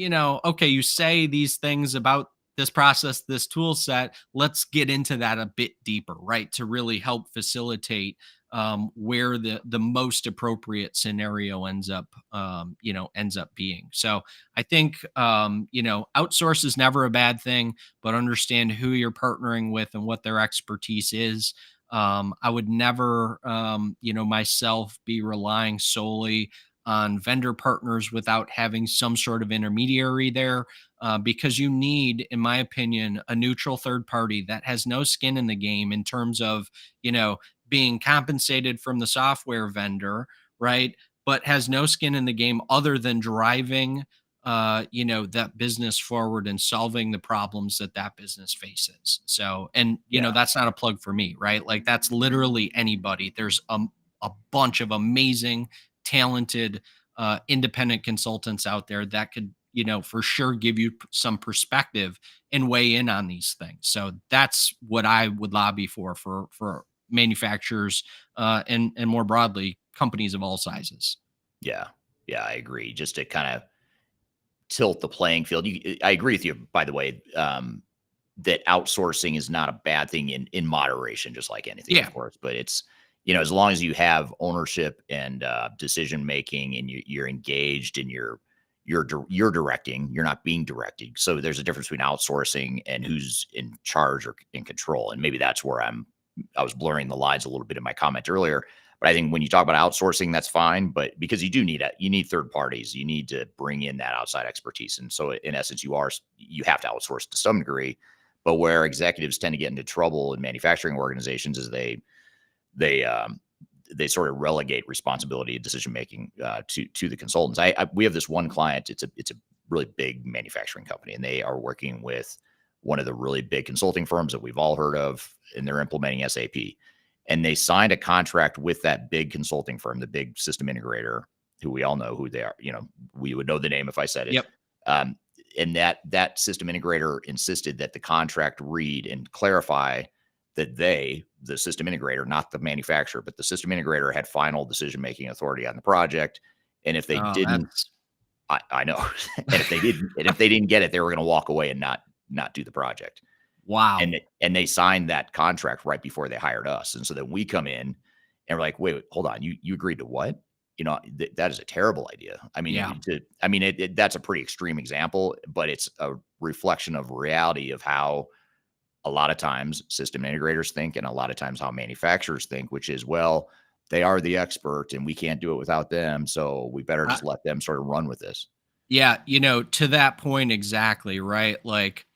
okay, you say these things about this process, this tool set. Let's get into that a bit deeper, right? To really help facilitate where the most appropriate scenario ends up being. So I think outsource is never a bad thing, but understand who you're partnering with and what their expertise is. I would never, myself be relying solely on vendor partners without having some sort of intermediary there, because you need, in my opinion, a neutral third party that has no skin in the game in terms of, being compensated from the software vendor, right? But has no skin in the game other than driving, that business forward and solving the problems that that business faces. So, and, Yeah. that's not a plug for me, right? Like that's literally anybody. There's a bunch of amazing talented independent consultants out there that could for sure give you some perspective and weigh in on these things. So that's what I would lobby for manufacturers and more broadly companies of all sizes. Yeah. Yeah. I agree. Just to kind of tilt the playing field. I agree with you, by the way, that outsourcing is not a bad thing in moderation, just like anything, Yeah. of course. But it's, as long as you have ownership and decision making, and you're engaged and you're directing, you're not being directed. So there's a difference between outsourcing and who's in charge or in control. And maybe that's where I was blurring the lines a little bit in my comment earlier. But I think when you talk about outsourcing, that's fine. But because you need third parties, you need to bring in that outside expertise. And so in essence, you have to outsource to some degree. But where executives tend to get into trouble in manufacturing organizations is they they sort of relegate responsibility and decision making to the consultants. We have this one client. It's a really big manufacturing company, and they are working with one of the really big consulting firms that we've all heard of, and they're implementing SAP. And they signed a contract with that big consulting firm, the big system integrator, who we all know who they are. We would know the name if I said it. Yep. And that system integrator insisted that the contract read and clarify that the system integrator, not the manufacturer, but the system integrator had final decision-making authority on the project. And if they Oh, didn't, that's I know, and if they didn't get it, they were going to walk away and not do the project. wow. And they signed that contract right before they hired us. And so then we come in and we're like, wait, hold on. You agreed to what? That is a terrible idea. I Yeah. mean, that's a pretty extreme example, but it's a reflection of reality of how a lot of times system integrators think, and a lot of times how manufacturers think, which is, well, they are the expert and we can't do it without them. So we better I, just let them sort of run with this. yeah, to that point exactly, right? Like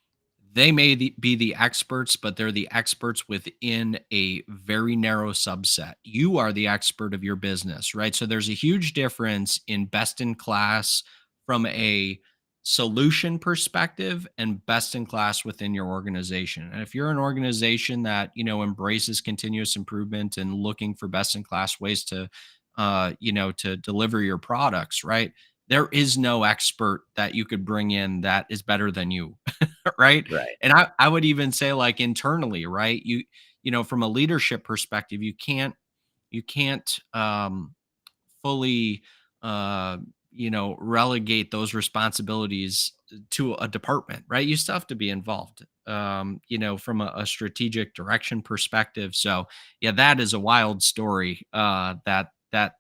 they may be the experts, but they're the experts within a very narrow subset. You are the expert of your business, right? So there's a huge difference in best in class from a solution perspective and best in class within your organization. And if you're an organization that, embraces continuous improvement and looking for best in class ways to to deliver your products, right? There is no expert that you could bring in that is better than you. Right? Right. And I would even say like internally, right? From a leadership perspective, you can't fully relegate those responsibilities to a department, right? You still have to be involved. From a strategic direction perspective. So yeah, that is a wild story that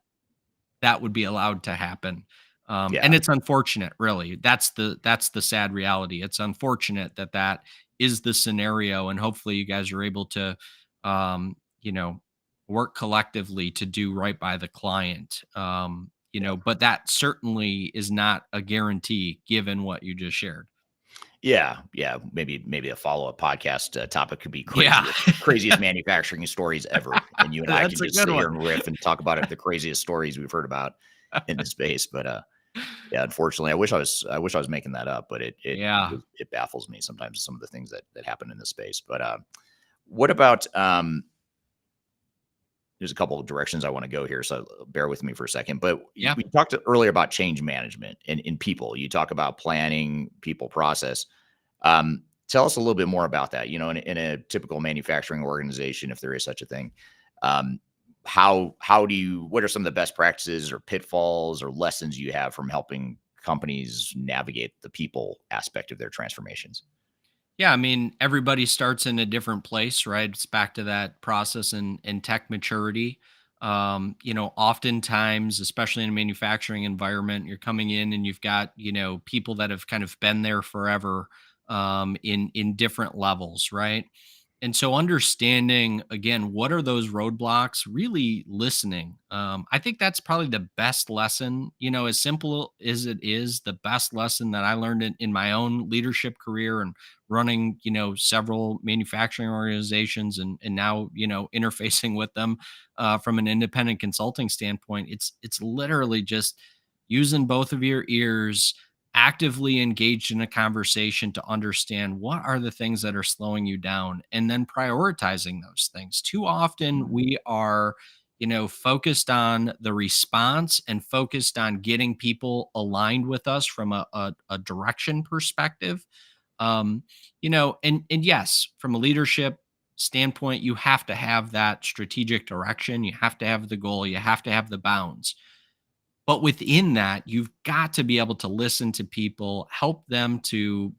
would be allowed to happen. Yeah. And it's unfortunate, really. That's the sad reality. It's unfortunate that is the scenario, and hopefully, you guys are able to, um, you know, work collectively to do right by the client. Yeah. But that certainly is not a guarantee, given what you just shared. Yeah, yeah. Maybe a follow-up podcast topic could be Yeah, craziest manufacturing stories ever, and you and I can that's a just good sit here one. and riff and talk about the craziest stories we've heard about in the space. But yeah, unfortunately, I wish I was making that up, but Yeah. it baffles me sometimes some of the things that happen in this space. But what about there's a couple of directions I want to go here, so bear with me for a second. But Yeah. we talked earlier about change management and in people. You talk about planning, people, process. Tell us a little bit more about that. In a typical manufacturing organization, if there is such a thing, um, what are some of the best practices or pitfalls or lessons you have from helping companies navigate the people aspect of their transformations? Yeah, I mean, everybody starts in a different place, right? It's back to that process and tech maturity. Oftentimes, especially in a manufacturing environment, you're coming in and you've got, people that have kind of been there forever, in different levels, right? And so understanding again, what are those roadblocks, really listening. I think that's probably the best lesson, as simple as it is, the best lesson that I learned in my own leadership career and running, several manufacturing organizations and now, interfacing with them from an independent consulting standpoint. It's literally just using both of your ears, actively engaged in a conversation to understand what are the things that are slowing you down, and then prioritizing those things. Too often Mhm. we are, focused on the response and focused on getting people aligned with us from a direction perspective. And yes, from a leadership standpoint, you have to have that strategic direction, you have to have the goal, you have to have the bounds. But within that, you've got to be able to listen to people, help them to,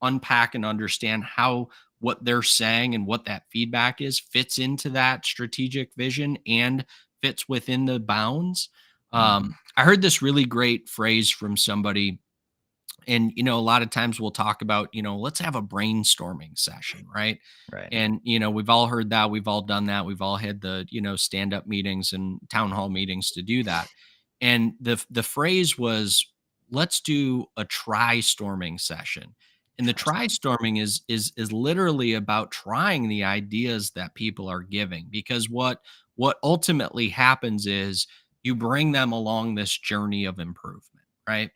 unpack and understand how what they're saying and what that feedback is fits into that strategic vision and fits within the bounds. Mhm. I heard this really great phrase from somebody And, a lot of times we'll talk about, let's have a brainstorming session, right? Right. And, we've all heard that. We've all done that. We've all had the, stand up meetings and town hall meetings to do that. And the phrase was, let's do a try storming session. And the Try try something. storming is literally about trying the ideas that people are giving, because what ultimately happens is you bring them along this journey of improvement, right?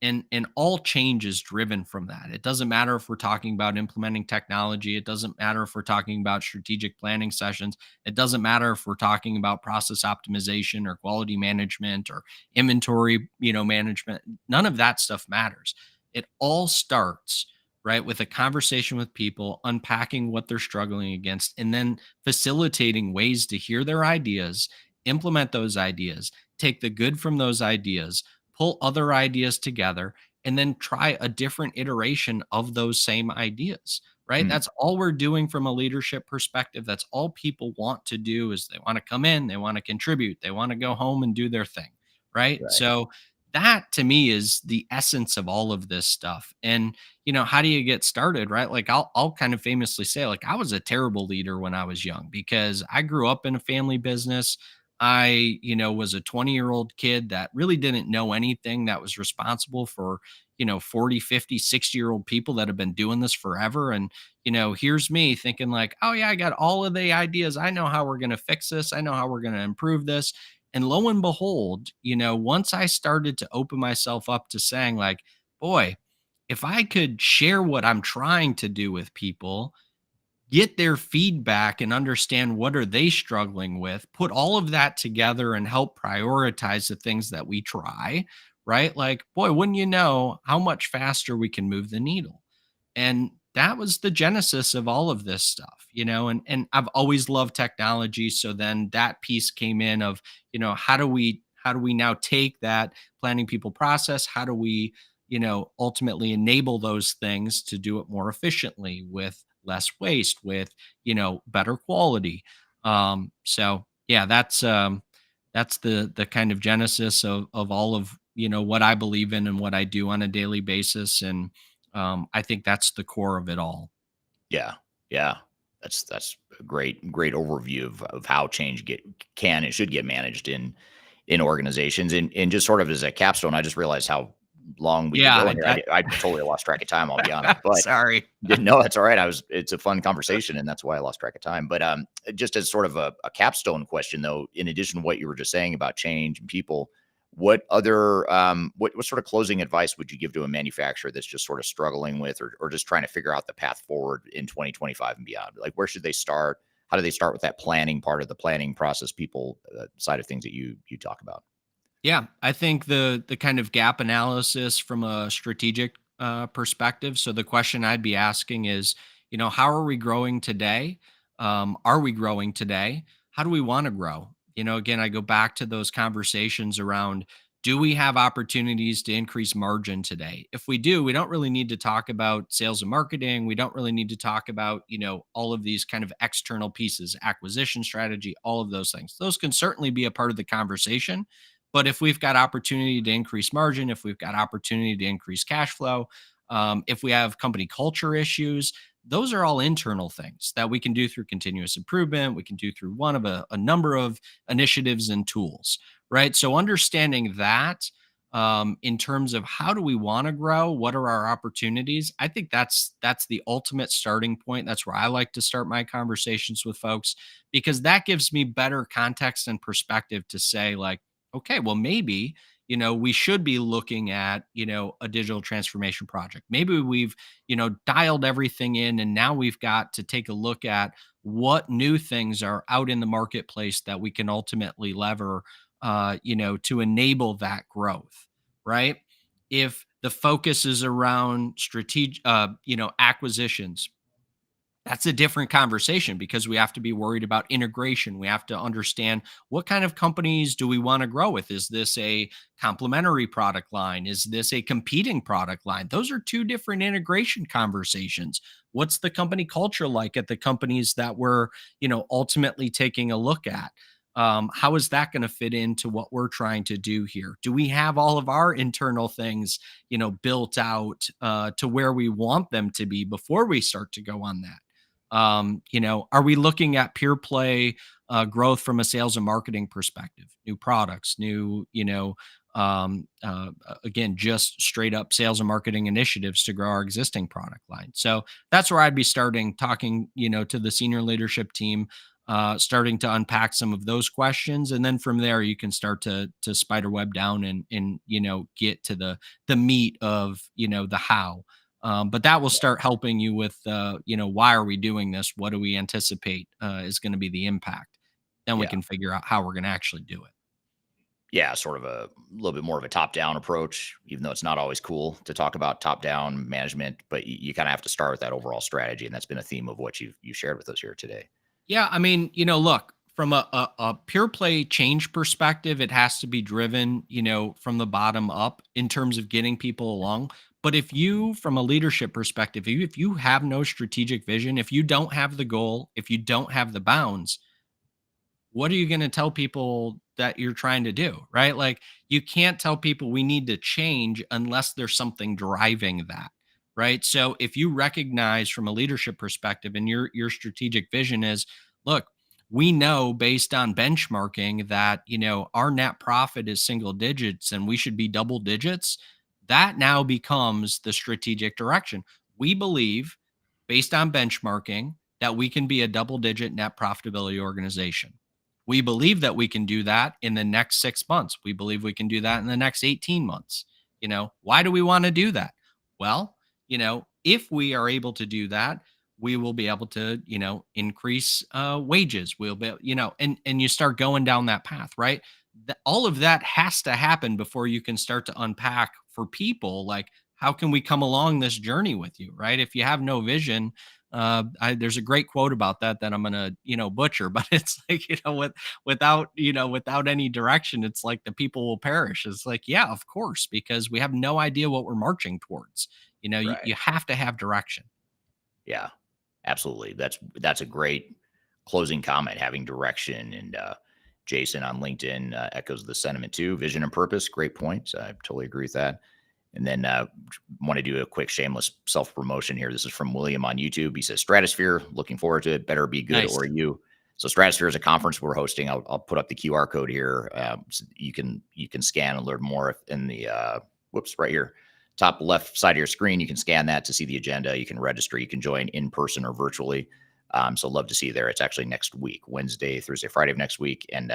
And all change is driven from that. It doesn't matter if we're talking about implementing technology, it doesn't matter if we're talking about strategic planning sessions, it doesn't matter if we're talking about process optimization or quality management or inventory, management. None of that stuff matters. It all starts right with a conversation with people, unpacking what they're struggling against, and then facilitating ways to hear their ideas, implement those ideas, take the good from those ideas, pull other ideas together, and then try a different iteration of those same ideas, right? Mm, That's all we're doing from a leadership perspective. That's all people want to do is they want to come in, they want to contribute, they want to go home and do their thing, right? right. So that to me is the essence of all of this stuff. And how do you get started, right? Like I'll kind of famously say, like, I was a terrible leader when I was young because I grew up in a family business. I, was a 20-year-old kid that really didn't know anything, that was responsible for, 40, 50, 60-year-old people that have been doing this forever. And, here's me thinking like, oh yeah, I got all of the ideas. I know how we're going to fix this. I know how we're going to improve this. And lo and behold, once I started to open myself up to saying like, boy, if I could share what I'm trying to do with people, get their feedback and understand what are they struggling with, put all of that together and help prioritize the things that we try, right? Like, boy, wouldn't you know how much faster we can move the needle. And that was the genesis of all of this stuff, and I've always loved technology. So then that piece came in of, how do we now take that planning people process? How do we, ultimately enable those things to do it more efficiently with less waste, with, better quality. So yeah, that's the kind of genesis of all of, what I believe in and what I do on a daily basis. And I think that's the core of it all. Yeah. Yeah. That's a great overview of how change can and should get managed in organizations. And just sort of as a capstone, I just realized how long we've been Yeah, going here. I totally lost track of time, I'll be honest. But sorry. didn't know that's all right. It's a fun conversation, and that's why I lost track of time. But just as sort of a capstone question, though, in addition to what you were just saying about change and people, what other what sort of closing advice would you give to a manufacturer that's just sort of struggling with or just trying to figure out the path forward in 2025 and beyond? Like, where should they start? How do they start with that planning part of the planning process, people side of things that you talk about? Yeah, I think the kind of gap analysis from a strategic perspective. So the question I'd be asking is, how are we growing today? Are we growing today? How do we want to grow? Again, I go back to those conversations around, do we have opportunities to increase margin today? If we do, we don't really need to talk about sales and marketing. We don't really need to talk about, all of these kind of external pieces, acquisition strategy, all of those things. Those can certainly be a part of the conversation, but if we've got opportunity to increase margin, if we've got opportunity to increase cash flow, if we have company culture issues, those are all internal things that we can do through continuous improvement. We can do through one of a number of initiatives and tools, right? So understanding that in terms of how do we want to grow, what are our opportunities? I think that's the ultimate starting point. That's where I like to start my conversations with folks, because that gives me better context and perspective to say like, okay, well, maybe, we should be looking at, a digital transformation project. Maybe we've, dialed everything in and now we've got to take a look at what new things are out in the marketplace that we can ultimately lever, to enable that growth, right? If the focus is around strategic, acquisitions, that's a different conversation because we have to be worried about integration. We have to understand what kind of companies do we want to grow with? Is this a complementary product line? Is this a competing product line? Those are two different integration conversations. What's the company culture like at the companies that we're, ultimately taking a look at? How is that going to fit into what we're trying to do here? Do we have all of our internal things, built out to where we want them to be before we start to go on that? Are we looking at pure play growth from a sales and marketing perspective, new products, new, again, just straight up sales and marketing initiatives to grow our existing product line. So that's where I'd be starting talking, to the senior leadership team, starting to unpack some of those questions. And then from there, you can start to spider web down and, get to the meat of, the how. But that will start helping you with, why are we doing this? What do we anticipate is going to be the impact? Then we Yeah. can figure out how we're going to actually do it. Yeah, sort of a little bit more of a top-down approach, even though it's not always cool to talk about top-down management, but you kind of have to start with that overall strategy, and that's been a theme of what you shared with us here today. Yeah, I mean, look, from a pure play change perspective, it has to be driven, from the bottom up in terms of getting people along. But if you, from a leadership perspective, if you have no strategic vision, if you don't have the goal, if you don't have the bounds, what are you going to tell people that you're trying to do? Right. Like you can't tell people we need to change unless there's something driving that. Right. So if you recognize from a leadership perspective and your strategic vision is, look, we know based on benchmarking that, our net profit is single digits and we should be double digits. That now becomes the strategic direction. We believe based on benchmarking that we can be a double digit net profitability organization. We believe that we can do that in the next 6 months. We believe we can do that in the next 18 months. Why do we want to do that? Well, if we are able to do that, we will be able to, increase wages. We'll be, and you start going down that path, right? All of that has to happen before you can start to unpack for people like, how can we come along this journey with you, right? If you have no vision, there's a great quote about that I'm gonna, butcher, but it's like, without any direction, it's like the people will perish. It's like, yeah, of course, because we have no idea what we're marching towards. You, Right. you have to have direction. Yeah, absolutely. That's a great closing comment, having direction. And Jason on LinkedIn echoes the sentiment too. Vision and purpose. Great point. I totally agree with that. And then want to do a quick shameless self promotion here. This is from William on YouTube. He says, Stratosphere, looking forward to it. Better be good Nice. or you. So Stratosphere is a conference we're hosting. I'll put up the QR code here. So you can scan and learn more in the right here, top left side of your screen. You can scan that to see the agenda. You can register. You can join in person or virtually. So love to see you there. It's actually next week, Wednesday, Thursday, Friday of next week. And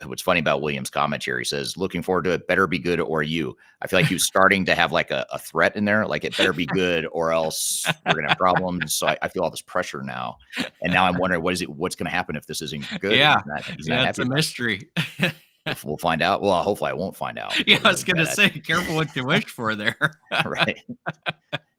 what's funny about William's comment here, he says, looking forward to it. Better be good or you. I feel like he was starting to have like a threat in there, like it better be good or else we're going to have problems. So I feel all this pressure now. And now I'm wondering, what's going to happen if this isn't good? Yeah. He's not Yeah, it's happy a about mystery. it. We'll find out. Well, hopefully I won't find out. Yeah, I was gonna say, careful what you wish for there. Right.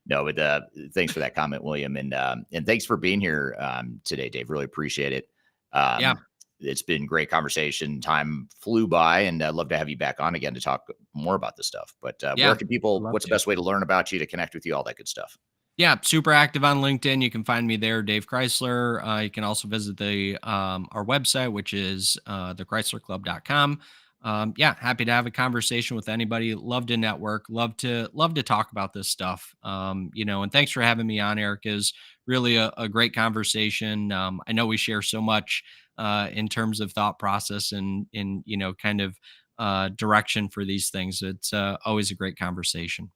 No, but thanks for that comment, William, and thanks for being here today, Dave. Really appreciate it. Yeah. It's been great conversation. Time flew by, and I'd love to have you back on again to talk more about this stuff. But Yeah, where can people? love What's the to. best way to learn about you, to connect with you, all that good stuff? Yeah, super active on LinkedIn. You can find me there, Dave Chrysler. You can also visit the our website, which is thechryslerclub.com. Yeah, happy to have a conversation with anybody. Love to network. Love to talk about this stuff. And thanks for having me on, Eric. Is really a great conversation. I know we share so much in terms of thought process and in kind of direction for these things. It's always a great conversation.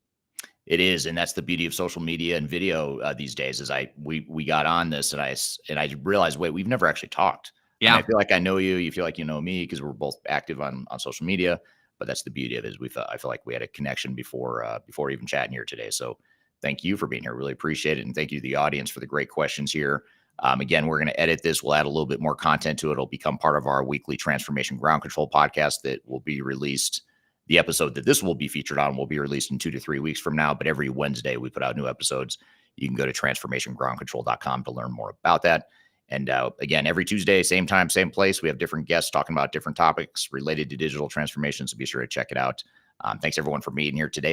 It is, and that's the beauty of social media and video these days. Is we got on this, and I realized, wait, we've never actually talked. I mean, I Yeah. feel like I know you. You feel like you know me because we're both active on social media. But that's the beauty of it. Is I feel like we had a connection before even chatting here today. So thank you for being here. Really appreciate it, and thank you to the audience for the great questions here. Again, we're going to edit this. We'll add a little bit more content to it. It'll become part of our weekly Transformation Ground Control podcast that will be released. The episode that this will be featured on will be released in 2 to 3 weeks from now, but every Wednesday we put out new episodes. You can go to transformationgroundcontrol.com to learn more about that. And again, every Tuesday, same time, same place, we have different guests talking about different topics related to digital transformation. So be sure to check it out. Thanks everyone for being here today.